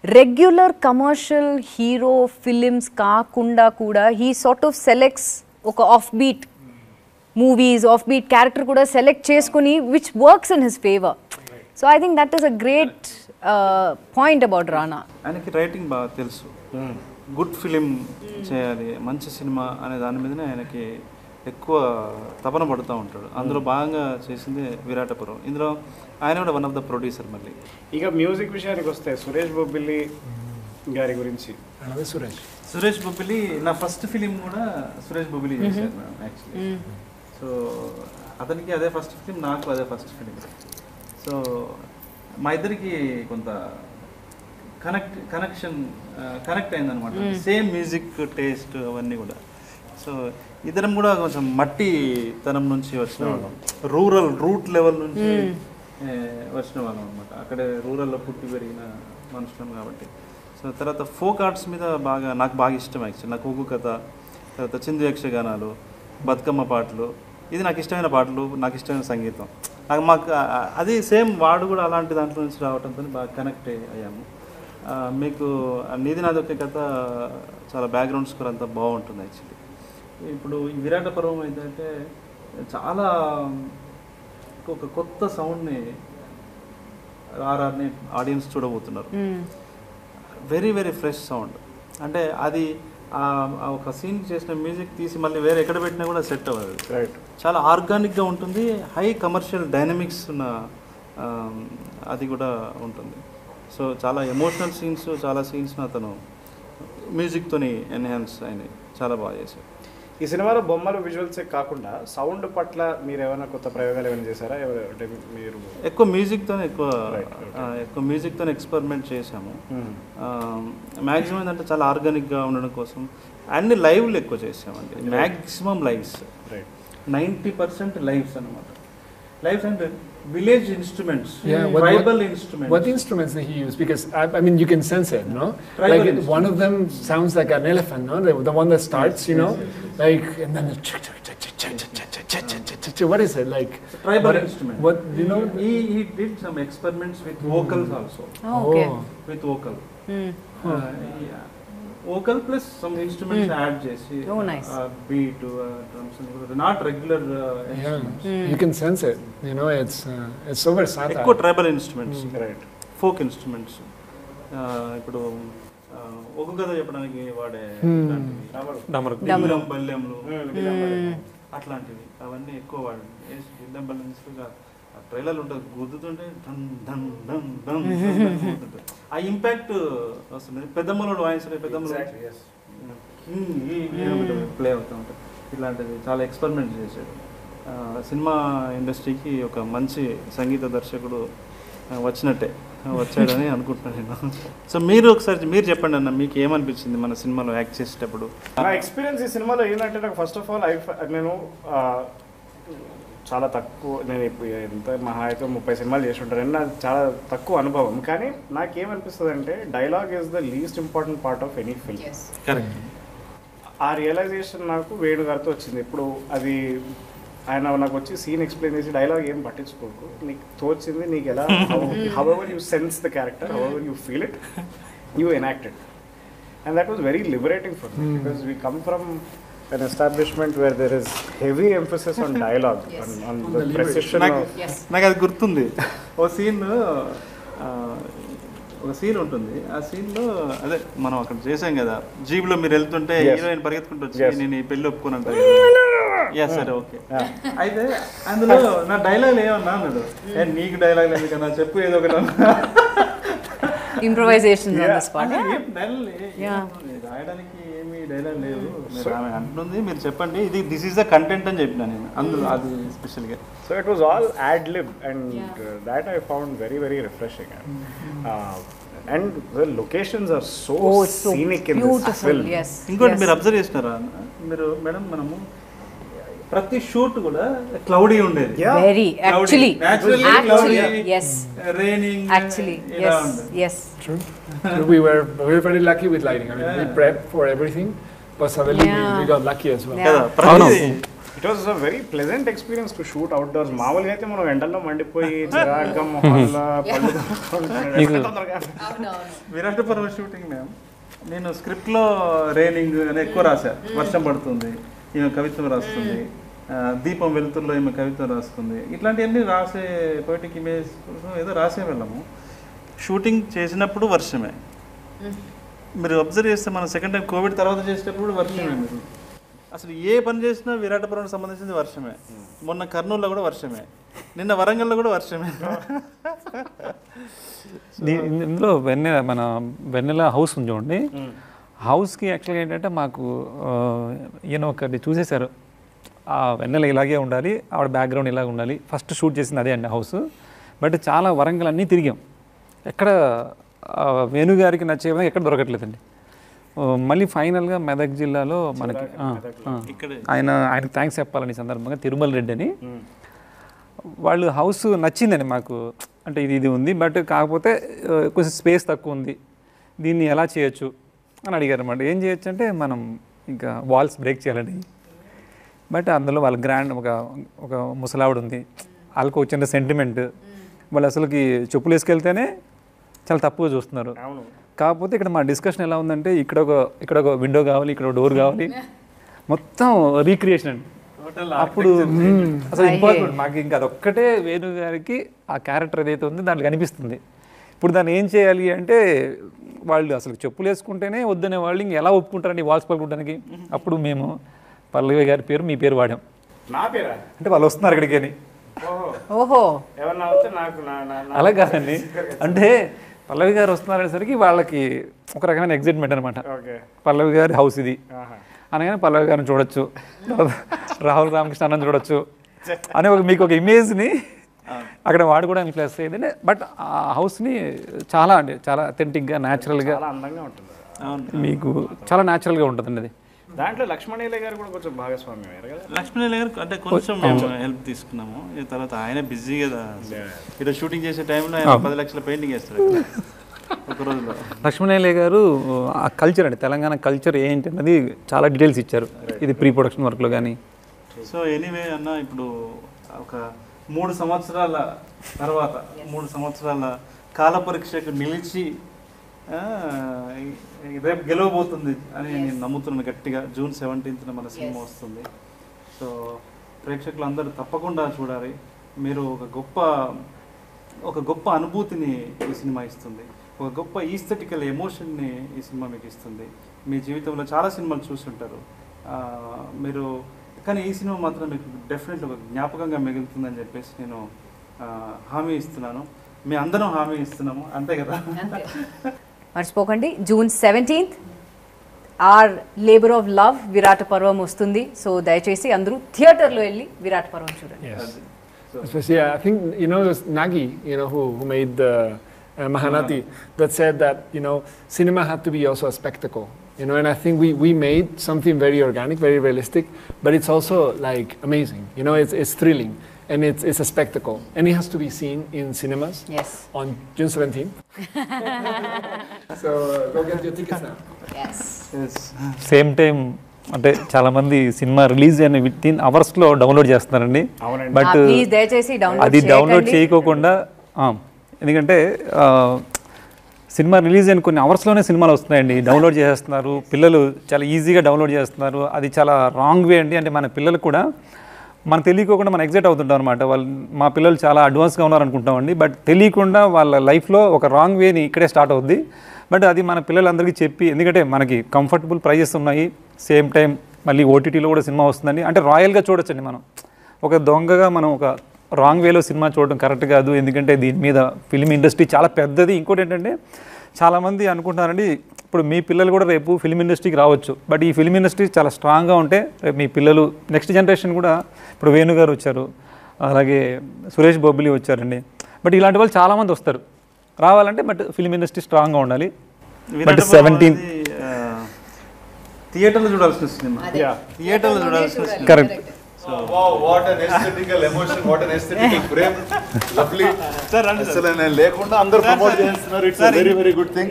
regular commercial hero films kaakunda kuda he sort of selects oka offbeat movies, offbeat character kuda select cheskoni which works in his favor. So I think that is a great point about Rana. ఆయనకి రైటింగ్ బాగా తెలుసు, గుడ్ ఫిలిం చేయాలి, మంచి సినిమా అనే దాని మీదనే ఆయనకి ఎక్కువ తపన పడుతూ ఉంటాడు. అందులో భాగంగా చేసింది విరాట పర్వం. ఇందులో ఆయన కూడా వన్ ఆఫ్ ద ప్రొడ్యూసర్. మళ్ళీ ఇక మ్యూజిక్ విషయానికి వస్తే సురేష్ బొబ్బిలి గారి గురించి. సురేష్ బొబ్బిలి నా ఫస్ట్ ఫిలిం కూడా సురేష్ బొబ్బిలి చేశారు యాక్చువల్లీ. సో అతనికి అదే ఫస్ట్ ఫిలిం, నాకు అదే ఫస్ట్ ఫిలిం. సో మా ఇద్దరికి కొంత కనెక్ట్ అయిందనమాట, సేమ్ మ్యూజిక్ టేస్ట్ అవన్నీ కూడా. సో ఇద్దరం కూడా కొంచెం మట్టి తనం నుంచి వచ్చిన వాళ్ళం, రూట్ లెవెల్ నుంచి వచ్చిన వాళ్ళం అనమాట. అక్కడే రూరల్లో పుట్టి పెరిగిన మనుషులం కాబట్టి. సో తర్వాత ఫోక్ ఆర్ట్స్ మీద నాకు బాగా ఇష్టం యాక్చువల్లీ. నాకు ఒగ్గు కథ, తర్వాత చిందు యక్షగానాలు, బతుకమ్మ పాటలు, ఇది నాకు ఇష్టమైన పాటలు, నాకు ఇష్టమైన సంగీతం. మాకు అది సేమ్ వాడు కూడా అలాంటి దాంట్లో నుంచి రావడంతో బాగా కనెక్ట్ అయ్యాము. మీకు నీది నాది ఒకే కథ చాలా బ్యాక్గ్రౌండ్ స్కోర్ అంతా బాగుంటుంది యాక్చువల్లీ. ఇప్పుడు ఈ విరాట పర్వం ఏంటంటే చాలా ఒక కొత్త సౌండ్ని ఆర్ఆర్ని ఆడియన్స్ చూడబోతున్నారు. Very very fresh sound. అంటే అది ఒక సీన్ చేసిన మ్యూజిక్ తీసి మళ్ళీ వేరే ఎక్కడ పెట్టినా కూడా సెట్ అవ్వదు. రైట్. చాలా ఆర్గానిక్గా ఉంటుంది, హై కమర్షియల్ డైనమిక్స్ ఉన్న అది కూడా ఉంటుంది. సో చాలా ఎమోషనల్ సీన్స్, చాలా సీన్స్ను అతను మ్యూజిక్తోని ఎన్హాన్స్ అయినాయి, చాలా బాగా చేశారు. ఈ సినిమాలో బొమ్మలు విజువల్సే కాకుండా సౌండ్ పట్ల మీరు ఏమైనా కొత్త ప్రయోగాలు ఏమైనా చేశారా? అంటే మీరు ఎక్కువ మ్యూజిక్తో ఎక్స్పెరిమెంట్ చేశాము. మ్యాక్సిమం ఏంటంటే చాలా ఆర్గానిక్గా ఉండడం కోసం అన్ని లైవ్లు ఎక్కువ చేసామండి. మ్యాక్సిమం లైవ్స్, 90% లైవ్స్ అనమాట. లైవ్స్ అంటే village instruments, tribal instruments. What instruments did he use? Because I mean, you can sense it, no? Tribal like one of them sounds like an elephant, no? The one that starts, you know, like, and then what is it like? Tribal instrument. What you know? He did some experiments with vocals also. Okay. With vocal. Vocal plus some instruments add చేసి beat drums not regular instruments. You can sense it, you know, it's so versatile. ఎక్కువ tribal instruments, right, folk instruments. ఇప్పుడు ఒక కథ చెప్పడానికి వాడే బల్లెంలు అట్లాంటివి అవన్నీ ఎక్కువ వాడు బిల్లం బల్లెంస్గా ట్రైలర్ ఉంటుంది, గుద్దుతుంటే ధన్ ధన్ ధన్ ధన్ ఆ ఇంపాక్ట్ వస్తుంది. పెద్దమ్మలోడు వాయిస్ పెద్దమ్మలో ప్లే అవుతూ ఉంటుంది. ఇలాంటిది చాలా ఎక్స్పెరిమెంట్ చేశాడు. సినిమా ఇండస్ట్రీకి ఒక మంచి సంగీత దర్శకుడు వచ్చాడని అనుకుంటున్నాను నేను. సో మీరు ఒకసారి మీరు చెప్పండి అన్న, మీకు ఏమనిపించింది మన సినిమాలో యాక్ట్ చేసేటప్పుడు? నా ఎక్స్పీరియన్స్ ఈ సినిమాలో ఏంటంటే, నాకు ఫస్ట్ ఆఫ్ ఆల్ నేను చాలా తక్కువ, నేను ఇప్పుడు ఎంత మహా అయితే 30 సినిమాలు చేసి ఉంటాను, నాకు చాలా తక్కువ అనుభవం. కానీ నాకేమనిపిస్తుంది అంటే, dialogue is the least important part of any film. Correct. ఆ రియలైజేషన్ నాకు వేణు గారితో వచ్చింది. ఇప్పుడు అది ఆయన నాకు వచ్చి సీన్ ఎక్స్ప్లెయిన్ చేసి, డైలాగ్ ఏం పట్టించుకోకు, నీకు తోచింది నీకు ఎలా, however you sense the character, however you feel it, you enact it. And that was very liberating for me, because we come from an establishment where there is heavy emphasis on dialogue, on the precision of... నాకు అది గుర్తుంది. ఒక సీన్ ఉంటుంది. ఆ సీన్లో అదే మనం అక్కడ చేసాం కదా, జీబ్లో మీరు వెళ్తుంటే హీరోయిన్ పరిగెత్తుకుంటూ వచ్చి నేను ఈ పెళ్ళి ఒప్పుకోనంటారు. సరే ఓకే. అయితే అందులో నా డైలాగ్ ఏమన్నా అన్నాడు, నీకు డైలాగ్ ఎందుకన్నా చెప్పు ఏదో ఒకటి. ఇంప్రొవైజేషన్ రాయడానికి ఏమి డైలాగ్ లేదు అంటుంది, మీరు చెప్పండి ఇది దిస్ ఈస్ ద కంటెంట్ అని చెప్పిన నేను అందులో, అది స్పెషల్గా. So it was all ad lib and that I found very very refreshing. And the locations are so scenic in this film. ఇంకోటి మీరు అబ్జర్వ్ చేసినారా మీరు మేడం, మనము ప్రతి షూట్ కూడా క్లౌడీ ఉండేది. Very actually raining actually yes True. We were very lucky with lighting. I mean, we prepped for everything, but suddenly we got lucky as well. It was a very pleasant experience to shoot outdoors. మామూలుగా అయితే మనం ఎండల్లో మండిపోయి చిరాగ్గా మొహాల్లో విరాట పర్వ షూటింగ్ మ్యామ్, నేను స్క్రిప్ట్లో రైనింగ్ అని ఎక్కువ రాశా, వర్షం పడుతుంది, ఈమె కవిత్వం రాస్తుంది, దీపం వెలుతుల్లో ఈమె కవిత్వం రాస్తుంది, ఇట్లాంటివన్నీ రాసే పోయిటిక్ ఇమేజ్ ఏదో రాసే వెళ్ళాము. షూటింగ్ చేసినప్పుడు వర్షమే. మీరు అబ్జర్వ్ చేస్తే మనం సెకండ్ టైం కోవిడ్ తర్వాత చేసేటప్పుడు వర్షమే. మీరు అసలు ఏ పని చేసినా విరాట పర్వానికి సంబంధించింది వర్షమే. మొన్న కర్నూలులో కూడా వర్షమే, నిన్న వరంగల్లో కూడా వర్షమే. ఇందులో వెన్నెల హౌస్ ఉంది చూడండి, హౌస్కి యాక్చువల్గా ఏంటంటే మాకు ఈయన ఒకటి చూసేశారు, ఆ వెన్నెల ఇలాగే ఉండాలి, ఆవిడ బ్యాక్గ్రౌండ్ ఇలాగ ఉండాలి. ఫస్ట్ షూట్ చేసింది అదే అండి హౌస్. బట్ చాలా వరంగల్ అన్నీ తిరిగాం, ఎక్కడ వేణుగారికి నచ్చే విధంగా ఎక్కడ దొరకట్లేదండి. మళ్ళీ ఫైనల్గా మెదక్ జిల్లాలో మనకి ఆయనకు థ్యాంక్స్ చెప్పాలని సందర్భంగా తిరుమల రెడ్డి అని వాళ్ళు హౌస్ నచ్చిందండి మాకు. అంటే ఇది ఉంది, బట్ కాకపోతే కొంచెం స్పేస్ తక్కువ ఉంది, దీన్ని ఎలా చేయొచ్చు అని అడిగారు అన్నమాట. ఏం చేయొచ్చు అంటే మనం ఇంకా వాల్స్ బ్రేక్ చేయాలండి. బట్ అందులో వాళ్ళ గ్రాండ్ ఒక ముసలావిడ ఉంది, వాళ్ళకు వచ్చిన సెంటిమెంట్, వాళ్ళు అసలుకి చెప్పులు వేసుకెళ్తేనే చాలా తప్పుగా చూస్తున్నారు. కాకపోతే ఇక్కడ మా డిస్కషన్ ఎలా ఉందంటే, ఇక్కడ ఒక విండో కావాలి, ఇక్కడ ఒక డోర్ కావాలి, మొత్తం రీక్రియేషన్ అండి. అప్పుడు అసలు ఇంపార్టెంట్ మాకు ఇంకా అదొక్కటే వేణు గారికి ఆ క్యారెక్టర్ ఏదైతే ఉంది దాంట్లో కనిపిస్తుంది. ఇప్పుడు దాన్ని ఏం చేయాలి అంటే, వాళ్ళు అసలు చెప్పులు వేసుకుంటేనే వద్దనే వాళ్ళు ఇంక ఎలా ఒప్పుకుంటారండి వాల్స్ పలుకుంటానికి. అప్పుడు మేము పల్లవి గారి పేరు మీ పేరు వాడాం. నా పేరా అంటే వాళ్ళు వస్తున్నారు ఇక్కడికి అని. ఓహో అలా కాదండి, అంటే పల్లవి గారు వస్తున్నారనేసరికి వాళ్ళకి ఒక రకమైన ఎగ్జైట్మెంట్ అనమాట. పల్లవి గారి హౌస్ ఇది అనగానే పల్లవి గారిని చూడొచ్చు, రాహుల్ రామకృష్ణ అన్నని చూడొచ్చు అనే మీకు ఒక ఇమేజ్ని అక్కడ వాడుకోవడానికి ప్లస్ అయ్యింది. బట్ ఆ హౌస్ని చాలా అథెంటిక్గా న్యాచురల్గా మీకు చాలా న్యాచురల్గా ఉంటుందండి. అది దాంట్లో లక్ష్మణయ్య గారు కూడా కొంచెం భాగస్వామ్యం అయ్యారు కదా. లక్ష్మణయ్య గారు అంటే కొంచెం మేము హెల్ప్ తీసుకున్నాము. ఈ తర్వాత ఆయన బిజీ కదా, ఇక్కడ షూటింగ్ చేసే టైంలో ఆయన 10 లక్షల పెయింటింగ్ వేస్తారు ఒక రోజులో. లక్ష్మణయ్య గారు ఆ కల్చర్ అండి, తెలంగాణ కల్చర్ ఏంటి అన్నది చాలా డీటెయిల్స్ ఇచ్చారు, ఇది ప్రీ ప్రొడక్షన్ వర్క్లో కానీ. సో ఎనీవే అన్న, ఇప్పుడు ఒక 3 సంవత్సరాల తర్వాత 3 సంవత్సరాల కాల పరీక్షకు నిలిచి రేపు గెలవబోతుంది అని నేను నమ్ముతున్నాను గట్టిగా. June 17th మన సినిమా వస్తుంది. సో ప్రేక్షకులు అందరూ తప్పకుండా చూడాలి. మీరు ఒక గొప్ప అనుభూతిని ఈ సినిమా ఇస్తుంది, ఒక గొప్ప ఈస్థెటికల్ ఎమోషన్ని ఈ సినిమా మీకు ఇస్తుంది. మీ జీవితంలో చాలా సినిమాలు చూస్తుంటారు మీరు, కానీ ఈ సినిమా మాత్రం మీకు డెఫినెట్లీ ఒక జ్ఞాపకంగా మిగులుతుందని చెప్పేసి నేను హామీ ఇస్తున్నాను. మీ అందరం హామీ ఇస్తున్నాము, అంతే కదా? మర్చిపోకండి June 17th our labour of love Virata Parvam వస్తుంది. సో దయచేసి అందరూ థియేటర్లో వెళ్ళి విరాట పర్వం చూడండి. Especially, I think, you know, it was Nagi, you know, who made the Mahanati, that said that, you know, cinema had to be also a spectacle, you know, and I think we made something very organic, very realistic, but it's also like amazing, you know, it's thrilling, and it's a spectacle, and it has to be seen in cinemas on June 17th. So go get your tickets now. Yes. Same time అంటే చాలా మంది సినిమా రిలీజ్ అయిన వితిన్ అవర్స్లో డౌన్లోడ్ చేస్తున్నారండి. బట్ అది డౌన్లోడ్ చేయకోకుండా, ఎందుకంటే సినిమా రిలీజ్ అయిన కొన్ని అవర్స్లోనే సినిమాలు వస్తున్నాయండి, డౌన్లోడ్ చేసేస్తున్నారు పిల్లలు, చాలా ఈజీగా డౌన్లోడ్ చేస్తున్నారు. అది చాలా రాంగ్ వే అండి. అంటే మన పిల్లలు కూడా మనకు తెలియకోకుండా మనం ఎగ్జైట్ అవుతుంటాం అనమాట. వాళ్ళు మా పిల్లలు చాలా అడ్వాన్స్గా ఉన్నారు అనుకుంటామండి, బట్ తెలియకుండా వాళ్ళ లైఫ్లో ఒక రాంగ్ వేని ఇక్కడే స్టార్ట్ అవుద్ది. బట్ అది మన పిల్లలందరికీ చెప్పి, ఎందుకంటే మనకి కంఫర్టబుల్ ప్రైజెస్ ఉన్నాయి, సేమ్ టైం మళ్ళీ ఓటీటీలో కూడా సినిమా వస్తుందండి. అంటే రాయల్గా చూడొచ్చండి. మనం ఒక దొంగగా మనం ఒక రాంగ్ వేలో సినిమా చూడడం కరెక్ట్ కాదు, ఎందుకంటే దీని మీద ఫిల్మ్ ఇండస్ట్రీ చాలా పెద్దది. ఇంకోటి ఏంటంటే చాలామంది అనుకుంటున్నారండి, ఇప్పుడు మీ పిల్లలు కూడా రేపు ఫిల్మ్ ఇండస్ట్రీకి రావచ్చు, బట్ ఈ ఫిల్మ్ ఇండస్ట్రీ చాలా స్ట్రాంగ్గా ఉంటే రేపు మీ పిల్లలు నెక్స్ట్ జనరేషన్ కూడా, ఇప్పుడు వేణు గారు వచ్చారు, అలాగే సురేష్ బొబ్బిలి వచ్చారండి, బట్ ఇలాంటి వాళ్ళు చాలామంది వస్తారు. రావాలంటే బట్ ఫిల్మ్ ఇండస్ట్రీ స్ట్రాంగ్గా ఉండాలి. బట్ 17 థియేటర్లో చూడాల్సిన సినిమా, థియేటర్లో చూడాల్సిన cinema. Correct. So wow, what an aesthetical emotion, what an aesthetical frame. Lovely. Sir, అసలు లేకుండా అందరూ ప్రమోట్ చేస్తున్నారు. It's a very very good thing.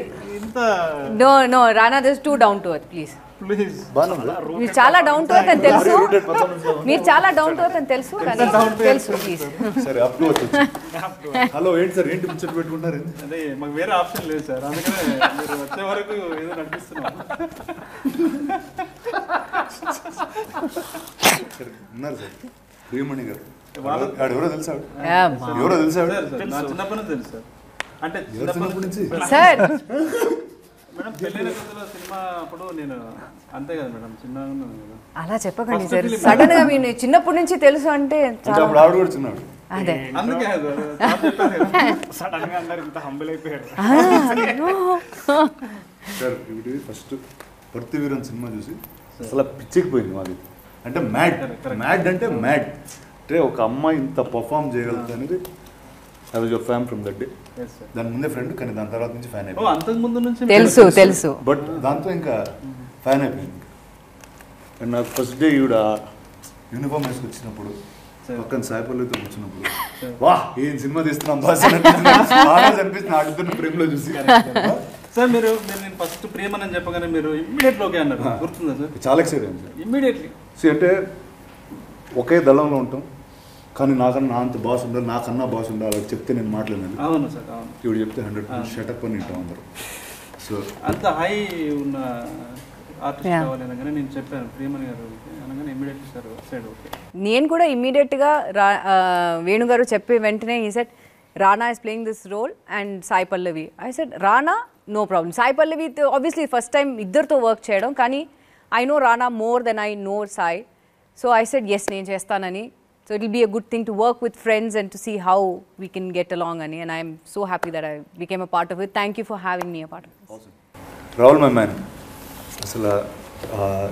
No, Rana, this is too down to earth, please. Please. మీరు చాలా డౌన్ టు ఎర్త్ అని తెలుసు, మీరు చాలా డౌన్ టు ఎర్త్ అని తెలుసు, కానీ తెలుసు ప్లీజ్. సరే అప్ టు హలో ఏంటి సార్, ఏంటి ముచ్చట పెట్టుకుంటారు? అదే మాకు వేరే ఆప్షన్ లేదు సార్, అందుకనే మీరు వచ్చే వరకు ఏదో నడిపిస్తున్నాం. ఉన్నారు సార్ ప్రియమణి గారు, ఎవరో తెలుసా? ఎవరో తెలుసా? నా చిన్నప్పటి నుంచి తెలుసు సార్. అంటే చిన్నప్పటి నుంచి సార్ మేడం పెళ్ళైన కొత్తలో సినిమా అప్పుడు నేను అంతే కదా మేడం, చిన్నగా అలా చెప్పకండి సార్. సడన్ గా మీరు చిన్నప్పటి నుంచి తెలుసు అంటే అప్పుడు ఆవిడ కూడా చిన్నాడు. అదే అందుకే సడన్ గా అందరు ఇంత హంబుల్ అయిపోయారు. సార్ ఇప్పుడు ఫస్ట్ పర్తివీరన్ సినిమా చూసి అసలు పిచ్చికిపోయింది మాది. అంటే మ్యాడ్ అంటే మ్యాడ్, అంటే ఒక అమ్మాయి ఇంత పర్ఫామ్ చేయగలుగుతుంది అనేది. I was your fan from that day. దాని ముందే ఫ్రెండ్, కానీ దాని తర్వాత నుంచి ఫ్యాన్ అయిపోయింది. అంతకు ముందు నుంచి తెలుసు, బట్ దాంతో ఇంకా ఫ్యాన్ అయిపోయింది. అండ్ నాకు ఫస్ట్ డే ఈవిడ యూనిఫామ్ వేసుకు వచ్చినప్పుడు, పక్కన సాయిపల్లితో వచ్చినప్పుడు, వా ఏం సినిమా తీస్తున్నాం బాస్ అనిపిస్తుంది ఆడుతున్న ప్రేమలో చూసి. సార్ మీరు నేను ఫస్ట్ ప్రియమని అని చెప్పగానే మీరు ఇమ్మీడియట్లీ ఓకే అన్నారు, గుర్తుందా సార్? చాలా ఎక్సైట్ అయింది సార్. ఇమ్మీడియట్లీ అంటే ఒకే దళంలో ఉంటాం, కానీ నాకన్నా అంత బాస్ ఉండాలి, నాకన్నా బాస్ ఉండాలి అని చెప్తే నేను మాట్లాడినాను. అవును సార్, అవును. ఇప్పుడు చెప్తే 100% షటప్ అని వింటాం అందరూ. సో అంత హై ఉన్న ఆర్టిస్ట్ కావాలి అనగానే నేను చెప్పాను ప్రియమణి గారు అనగానే ఇమ్మీడియట్లీ సార్ సైడ్ ఓకే. నేను కూడా ఇమ్మీడియట్గా వేణుగారు చెప్పే వెంటనే ఈ set Rana is playing this role and Sai Pallavi. I said, Rana, no problem. Sai Pallavi, obviously first time ఇద్దరితో వర్క్ చేయడం, కానీ I know Rana more than I know Sai. So I said, yes, నేను చేస్తానని. So it will be a good thing to work with friends and to see how we can get along. And I am so happy that I became a part of it. Thank you for having me a part of it. Awesome. Rahul, my man. అసలు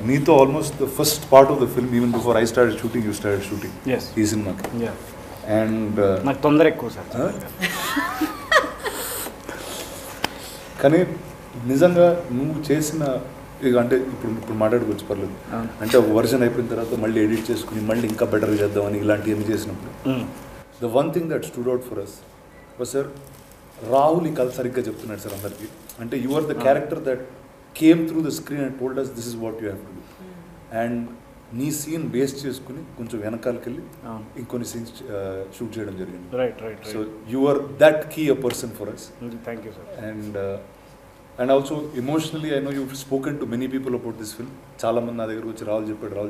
నీతో almost the first part of the film, even before I started shooting, you started shooting ఈ సినిమాకి. అండ్ నాకు తొందర ఎక్కువ సార్. కానీ నిజంగా నువ్వు చేసిన ఇక అంటే ఇప్పుడు మాట్లాడుకోవచ్చు పర్లేదు, అంటే ఒక వర్షన్ అయిపోయిన తర్వాత మళ్ళీ ఎడిట్ చేసుకుని మళ్ళీ ఇంకా బెటర్గా చేద్దామని ఇలాంటివన్నీ చేసినప్పుడు the one thing that stood out for us was sir, Rahul ఈ కథ సరిగ్గా చెప్తున్నాడు సార్ అందరికీ. అంటే you are the character that came through the screen and told us this is what you have to do. And నీ సీన్ బేస్ చేసుకుని కొంచెం వెనకాలకి వెళ్ళి ఇంకొన్ని సీన్స్ షూట్ చేయడం జరిగింది. Right. So you are that key a person for us. Thank you sir. And and also emotionally I know you spoken to many people about this film. చాలా మంది నా దగ్గరకు వచ్చి రాహుల్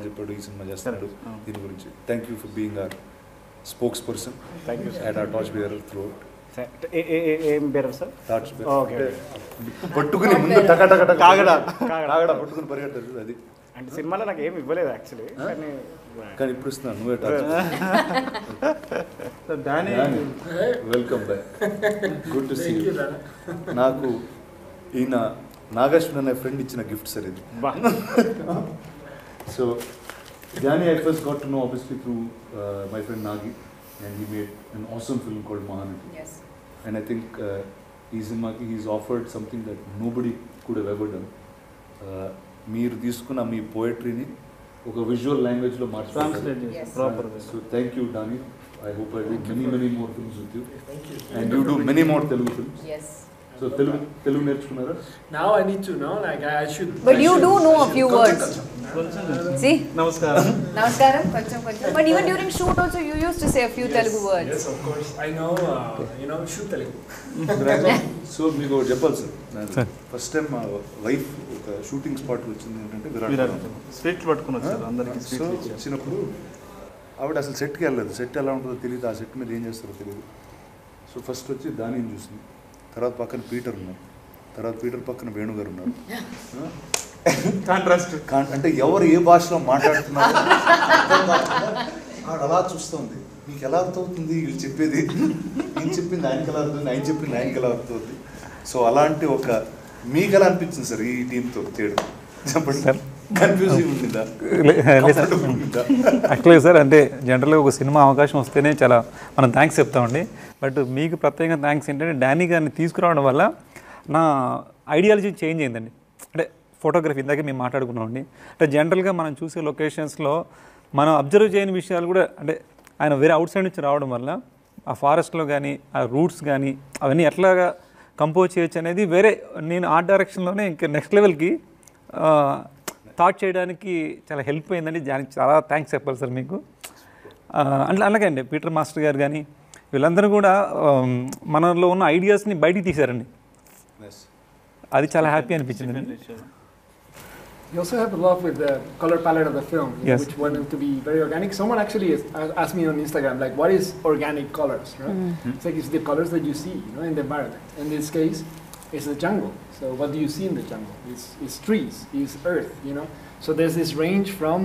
చెప్పాడు ఈ సినిమా చేస్తున్నాడు దీని గురించి. Thank you for being our spokes person at our torch bearer through out. ఏం పేరు సార్? Torch okay. పట్టుకుని ముందు కాగడా పట్టుకుని పరిగెడతాడు అది. అంటే సినిమాలో నాకు ఏమి ఇవ్వలేదు యాక్చువల్లీ, కానీ ఇప్పుడు ఇస్తున్నాను నువ్వే torch. Welcome back, good to see you. నాకు ఈయన నాగేశ్వర్ అనే ఫ్రెండ్ ఇచ్చిన గిఫ్ట్ సార్ ఇది. So Jani I first got to know obviously through my friend Nagi, and he made an awesome film called Mahanati. Yes. And I think he's offered something that nobody could have ever done. మీరు తీసుకున్న మీ పోయట్రీని ఒక విజువల్ లాంగ్వేజ్లో ట్రాన్స్లేట్ చేసి proper. So thank you Dani. I hope I do many more films with you. Thank you. And you do many more Telugu films. Yes. So Telugu నేర్చుకున్నారా? Now I need to know, like I should. But you do know a few words. See? నమస్కారం. Namaskaram, koncham. But even during shoot also you used to say a few Telugu words. Yes, of course. I know, shoot Telugu. So మీకు చెప్పాలి సార్, ఫస్ట్ టైం మా వైఫ్ ఒక షూటింగ్ స్పాట్ వచ్చింది ఏంటంటే విరాట్ స్వీట్లు పట్టుకుని వచ్చారు అందరికి. సో వచ్చినప్పుడు ఆవిడ అసలు సెట్కి వెళ్ళలేదు. సెట్ ఎలా ఉంటుందో తెలియదు, ఆ సెట్ మీద ఏం చేస్తారో తెలియదు. సో ఫస్ట్ వచ్చి దానిని చూసింది, తర్వాత పక్కన పీటర్ ఉన్నారు, తర్వాత పీటర్ పక్కన వేణుగారు ఉన్నారు. కాంట్రాస్ట్ అంటే ఎవరు ఏ భాషలో మాట్లాడుతున్నారు ఆవిడ అలా చూస్తుంది. మీకు ఎలా అర్థమవుతుంది వీళ్ళు చెప్పేది? నేను చెప్పింది ఆయనకి ఎలా అర్థమవుతుంది, ఆయన చెప్పింది ఆయనకి ఎలా అర్థమవుతుంది? సో అలాంటి ఒక మీకు ఎలా అనిపించింది సార్ ఈ టీంతో చేయడం? చెప్పండి సార్. కన్ఫ్యూజింగ్ ఉండిందా? యాక్చువల్గా సార్ అంటే జనరల్గా ఒక సినిమా అవకాశం వస్తేనే చాలా మనం థ్యాంక్స్ చెప్తామండి. బట్ మీకు ప్రత్యేకంగా థ్యాంక్స్ ఏంటంటే డానీ గారిని తీసుకురావడం వల్ల నా ఐడియాలజీ చేంజ్ అయిందండి. అంటే ఫోటోగ్రఫీ ఇందాకే మేము మాట్లాడుకున్నామండి. అంటే జనరల్గా మనం చూసే లొకేషన్స్లో మనం అబ్జర్వ్ చేయని విషయాలు కూడా అంటే ఆయన వేరే అవుట్ సైడ్ నుంచి రావడం వల్ల ఆ ఫారెస్ట్లో కానీ ఆ రూట్స్ కానీ అవన్నీ ఎట్లాగా కంపోజ్ చేయొచ్చు అనేది వేరే నేను ఆ డైరెక్షన్లోనే ఇంకా నెక్స్ట్ లెవెల్కి థాట్ చేయడానికి చాలా హెల్ప్ అయిందండి. దానికి చాలా థ్యాంక్స్ చెప్పాలి సార్ మీకు. అంటే అలాగే అండి పీటర్ మాస్టర్ గారు కానీ వీళ్ళందరూ కూడా మనలో ఉన్న ఐడియాస్ని బయటికి తీశారండి. అది చాలా హ్యాపీ అనిపించింది. You also have a love with the color palette of the film, Yes. which wanted to be very organic. Someone actually asked me on Instagram, like, what is organic colors, right? It's like it's the colors that you see, in the environment. In this case, it's the jungle. So what do you see in the jungle? It's trees, it's earth, So there's this range from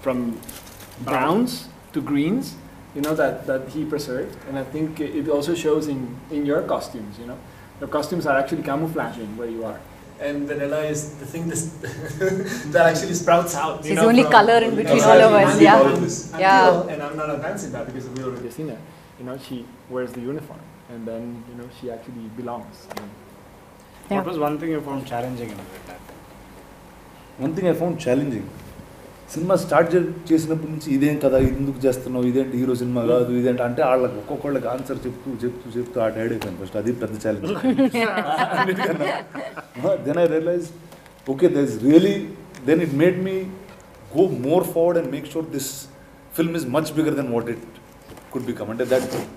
from browns to greens, that he preserved, and I think it also shows in your costumes, Your costumes are actually camouflaging where you are. And vanilla is the thing that actually sprouts out. It's the only color in between all of us, yeah. And I'm not advancing that because we already seen her. She wears the uniform, and then she actually belongs. What was one thing you found challenging in that? One thing I found challenging. Cinema start చేసినప్పటి నుంచి ఇదేం కదా, ఎందుకు చేస్తున్నావు, ఇదేంటి హీరో సినిమా కాదు, ఇదేంటి అంటే వాళ్ళకి ఒక్కొక్కళ్ళకి ఆన్సర్ చెప్తూ ఆ టైడ్ అయిపోయింది ఫస్ట్. అది పెద్ద challenge. Then I realise okay then it made me go more forward and make sure this film is much bigger than what it could become. అంటే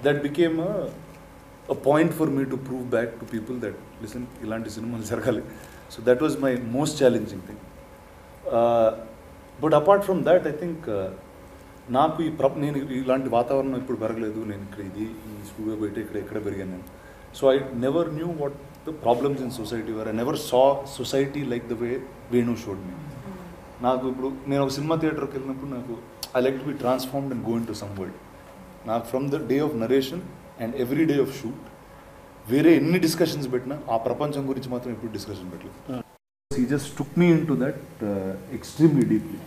that became a point for me to prove back to people that listen ఇలాంటి సినిమాలు జరగాలి. So that was my most challenging thing. But apart from that I think నాకు నేను ఇలాంటి వాతావరణం ఇప్పుడు పెరగలేదు. నేను ఇక్కడ ఈ స్టూడియో బయట ఇక్కడ పెరిగాను నేను. So I never knew what the problems in society were. I never saw society like the way Venu showed me. నాకు ఇప్పుడు నేను ఒక సినిమా థియేటర్కి వెళ్ళినప్పుడు నాకు I like to be transformed and go into some world. నాకు from the day of narration and every day of shoot వేరే ఎన్ని డిస్కషన్స్ పెట్టినా ఆ ప్రపంచం గురించి మాత్రం ఎప్పుడు డిస్కషన్ పెట్టలేదు. He just took me into that extremely deeply.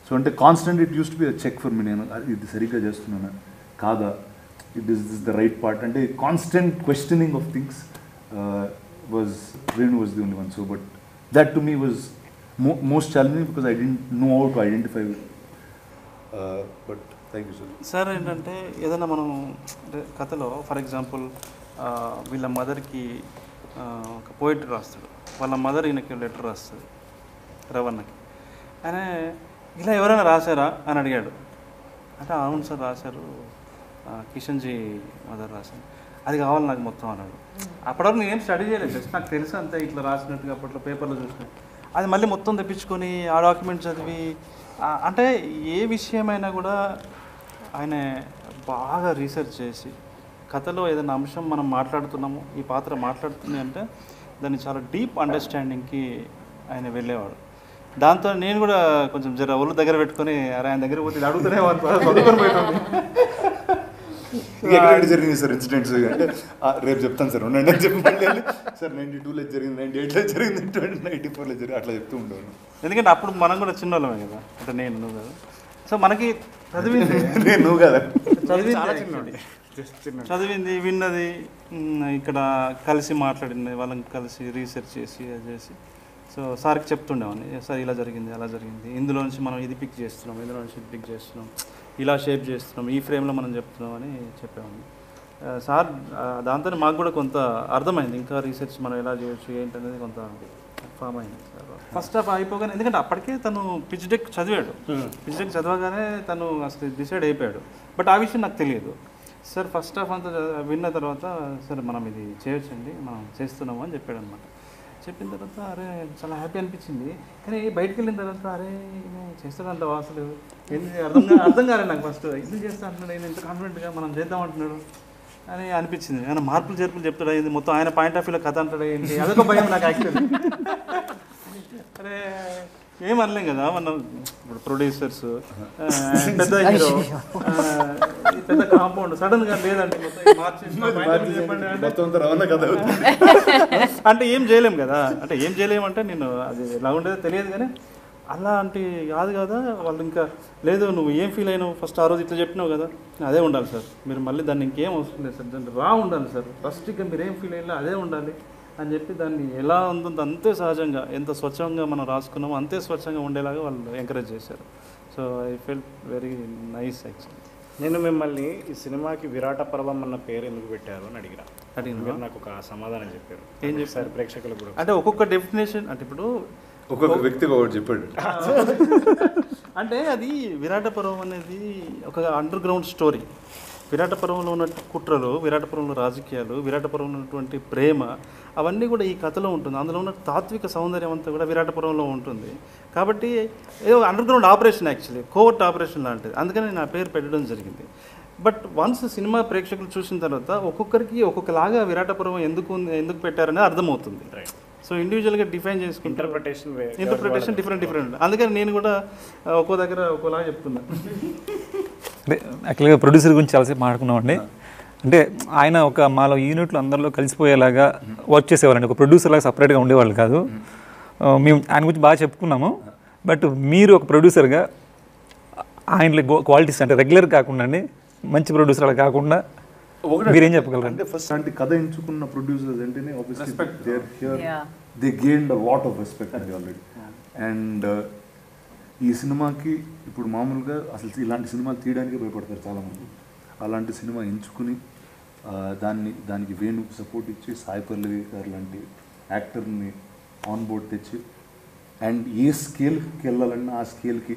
So అంటే constant it used to be a check for me. నేను ఇది సరిగ్గా చేస్తున్నానా కాదా, it is this the right part అంటే constant questioning of things Renu was the only one. So but that to me was most challenging because I didn't know how to identify with. But thank you sir. Sir ఏంటంటే ఏదైనా మనం కథలో ఫర్ ఎగ్జాంపుల్ వీళ్ళ మదర్కి ఒక పోయిటరీ రాస్తాడు, వాళ్ళ మదర్ ఈయనకి లెటర్ రాస్తుంది రవణకి. ఆయన ఇలా ఎవరైనా రాశారా అని అడిగాడు. అంటే అవును సార్ రాశారు, కిషన్జీ మదర్ రాశారు. అది కావాలి నాకు మొత్తం అన్నాడు. అప్పటివరకు నేను ఏం స్టడీ చేయలేదు, జస్ట్ నాకు తెలుసు అంతే ఇట్లా రాసినట్టుగా అప్పట్లో పేపర్లో చూసిన. అది మళ్ళీ మొత్తం తెప్పించుకొని ఆ డాక్యుమెంట్ చదివి అంటే ఏ విషయమైనా కూడా ఆయన బాగా రీసెర్చ్ చేసి కథలో ఏదైనా అంశం మనం మాట్లాడుతున్నాము, ఈ పాత్ర మాట్లాడుతుంది అంటే దాన్ని చాలా డీప్ అండర్స్టాండింగ్కి ఆయన వెళ్ళేవాడు. దాంతో నేను కూడా కొంచెం జర ఒళ్ళు దగ్గర పెట్టుకొని అరే ఆయన దగ్గర పోతే అడుగుతూనే ఎక్కడ జరిగింది సార్ ఇన్సిడెంట్స్ అంటే రేపు చెప్తాను సార్ ఉండండి అని చెప్పి సార్ 92లో జరిగింది, 98లో జరిగింది, 94లో జరిగింది అట్లా చెప్తూ ఉండేవాడు. ఎందుకంటే అప్పుడు మనం కూడా చిన్నోళ్ళమే కదా, అంటే నేను నువ్వు కదా. సో మనకి చదివింది నేను నువ్వు కదా చదివింది విన్నది ఇక్కడ కలిసి మాట్లాడింది, వాళ్ళని కలిసి రీసెర్చ్ చేసి అది చేసి సో సార్కి చెప్తుండేవాడిని, సార్ ఇలా జరిగింది అలా జరిగింది, ఇందులో నుంచి మనం ఇది పిక్ చేస్తున్నాం, ఇందులో నుంచి ఇది పిక్ చేస్తున్నాం, ఇలా షేప్ చేస్తున్నాం, ఈ ఫ్రేమ్లో మనం చెప్తున్నాం అని చెప్పేవాడిని. సార్ దాంతో మాకు కూడా కొంత అర్థమైంది, ఇంకా రీసెర్చ్ మనం ఎలా చేయొచ్చు ఏంటనేది కొంత ఫామ్ అయింది సార్. ఫస్ట్ హాఫ్ అయిపోగానే, ఎందుకంటే అప్పటికే తను పిచ్ డెక్ చదివాడు, పిచ్ డెక్ చదవగానే తను అసలు డిసైడ్ అయిపోయాడు. బట్ ఆ విషయం నాకు తెలియదు. సార్ ఫస్ట్ హాఫ్ అంతా విన్న తర్వాత సార్ మనం ఇది చేయొచ్చండి, మనం చేస్తున్నాము అని చెప్పాడు అనమాట. చెప్పిన తర్వాత అరే చాలా హ్యాపీ అనిపించింది. కానీ బయటకు వెళ్ళిన తర్వాత అరే చేస్తాడంట అసలు ఏంది అర్థం కాలేదు నాకు. ఫస్ట్ ఎందుకు చేస్తా అంటున్నాడు, నేను ఎంత కాన్ఫిడెంట్గా మనం చేద్దాం అంటున్నాడు అని అనిపించింది. ఆయన మార్పులు చేర్పులు చెప్తాడు, అయింది మొత్తం ఆయన పాయింట్ ఆఫ్ వ్యూలో కథ అంటాడు ఏంటి, అదొక భయం నాకు యాక్చువల్లీ. అరే ఏం అనలేం కదా మనం, ఇప్పుడు ప్రొడ్యూసర్స్ పెద్ద హీరో పెద్ద కాంపౌండ్ సడన్గా లేదంటే అంటే ఏం చేయలేం కదా. అంటే ఏం చేయలేమంటే నేను అది ఎలా ఉండేదో తెలియదు, కానీ అలాంటి కాదు కదా వాళ్ళు. ఇంకా లేదు నువ్వు ఏం ఫీల్ అయినావు ఫస్ట్ ఆ రోజు ఇట్లా చెప్పినావు కదా, అదే ఉండాలి సార్, మీరు మళ్ళీ దాన్ని ఇంకేం అవసరం లేదు సార్, దాన్ని రా ఉండాలి సార్, ఫస్ట్ ఇక మీరు ఏం ఫీల్ అయ్యా అదే ఉండాలి అని చెప్పి దాన్ని ఎలా ఉందో అంతే సహజంగా ఎంత స్వచ్ఛంగా మనం రాసుకున్నామో అంతే స్వచ్ఛంగా ఉండేలాగా వాళ్ళు ఎంకరేజ్ చేశారు. So I felt very nice actually. నేను మిమ్మల్ని ఈ సినిమాకి విరాట పర్వం అన్న పేరు ఎందుకు పెట్టారు అని అడిగిన మీరు నాకు ఒక సమాధానం చెప్పారు. ఏం చెప్పారు ప్రేక్షకులకు కూడా? అంటే ఒక్కొక్క డెఫినేషన్, అంటే ఇప్పుడు ఒక్కొక్క వ్యక్తికి ఒకటి చెప్పాడు. అంటే అది విరాట పర్వం అనేది ఒక అండర్ గ్రౌండ్ స్టోరీ. విరాట పర్వంలో ఉన్న కుట్రలు, విరాట పర్వంలో రాజకీయాలు, విరాట పర్వంలో ఉన్నటువంటి ప్రేమ అవన్నీ కూడా ఈ కథలో ఉంటుంది. అందులో ఉన్న తాత్విక సౌందర్యం అంతా కూడా విరాట పర్వంలో ఉంటుంది. కాబట్టి ఏదో under ground operation, actually covert operation లాంటిది. అందుకని నేను ఆ పేరు పెట్టడం జరిగింది. బట్ వన్స్ సినిమా ప్రేక్షకులు చూసిన తర్వాత ఒక్కొక్కరికి ఒక్కొక్కలాగా విరాట పర్వం ఎందుకు పెట్టారనేది అర్థమవుతుంది. సో ఇండివిజువల్గా డిఫైన్ చేసుకుంటే ఇంటర్ప్రిటేషన్ డిఫరెంట్. అందుకని నేను కూడా ఒక్కో దగ్గర ఒక్కోలాగా చెప్తున్నాను. అంటే యాక్చువల్గా ప్రొడ్యూసర్ గురించి చాలాసేపు మాట్లాడుకున్నామండి. అంటే ఆయన ఒక మాలో యూనిట్లో అందరిలో కలిసిపోయేలాగా వర్క్ చేసేవాళ్ళండి. ఒక ప్రొడ్యూసర్ లాగా సపరేట్గా ఉండేవాళ్ళు కాదు. మేము ఆయన గురించి బాగా చెప్పుకున్నాము. బట్ మీరు ఒక ప్రొడ్యూసర్గా ఆయనలో క్వాలిటీస్ అంటే రెగ్యులర్ కాకుండా అండి, మంచి ప్రొడ్యూసర్ అలా కాకుండా మీరేం చెప్పగలరు? అంటే ఫస్ట్ అంటే కథ ఎంచుకున్న ప్రొడ్యూసర్స్ అంటేనే they gained a lot of respect అండి ఆల్రెడీ. అండ్ ఈ సినిమాకి ఇప్పుడు మామూలుగా అసలు ఇలాంటి సినిమాలు తీయడానికి భయపడతారు చాలామంది. అలాంటి సినిమా ఎంచుకుని దానికి వేణు సపోర్ట్ ఇచ్చి సాయి పల్లవి గారు లాంటి యాక్టర్ని ఆన్ బోర్డ్ తెచ్చి అండ్ ఏ స్కేల్కి వెళ్ళాలన్నా ఆ స్కేల్కి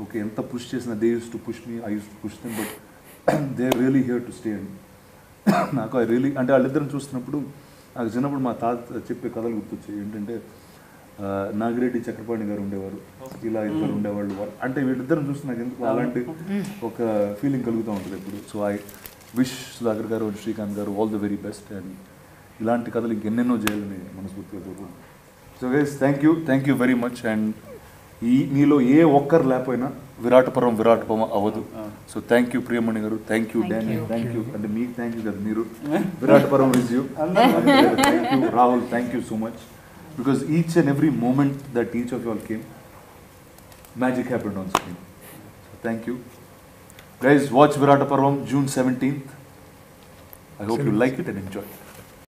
ఓకే ఎంత పుష్ చేసినా they used to push me, I used to push them, but they are really here to stay అండి. నాకు ఐ రియలీ అంటే వాళ్ళిద్దరిని చూస్తున్నప్పుడు నాకు చిన్నప్పుడు మా తాత చెప్పే కథలు గుర్తొచ్చాయి. ఏంటంటే నాగిరెడ్డి చక్రపాణి గారు ఉండేవారు, ఇలా ఇద్దరు ఉండేవాళ్ళు. అంటే వీళ్ళిద్దరిని చూస్తే నాకు ఎందుకు అలాంటి ఒక ఫీలింగ్ కలుగుతూ ఉంటుంది ఎప్పుడు. సో ఐ విష్ సుధాకర్ గారు అండ్ శ్రీకాంత్ గారు all the very best. And ఇలాంటి కథలు ఇంకెన్నెన్నో చేయాలని మనస్ఫూర్తిగా కోరుకుంటున్నాను. So guys thank you very much. And మీలో ఏ ఒక్కరు లేకపోయినా విరాట పర్వం అవ్వదు. సో థ్యాంక్ యూ ప్రియమణి గారు, thank you Danny, thank you అంటే మీకు థ్యాంక్ యూ కదా, మీరు విరాట పర్వం is you. Thank you Rahul, thank you so much. Because each and every moment that each of you all came, magic happened on screen. So thank you. Guys, watch Virata Parvam June 17th. I hope you like it and enjoy it.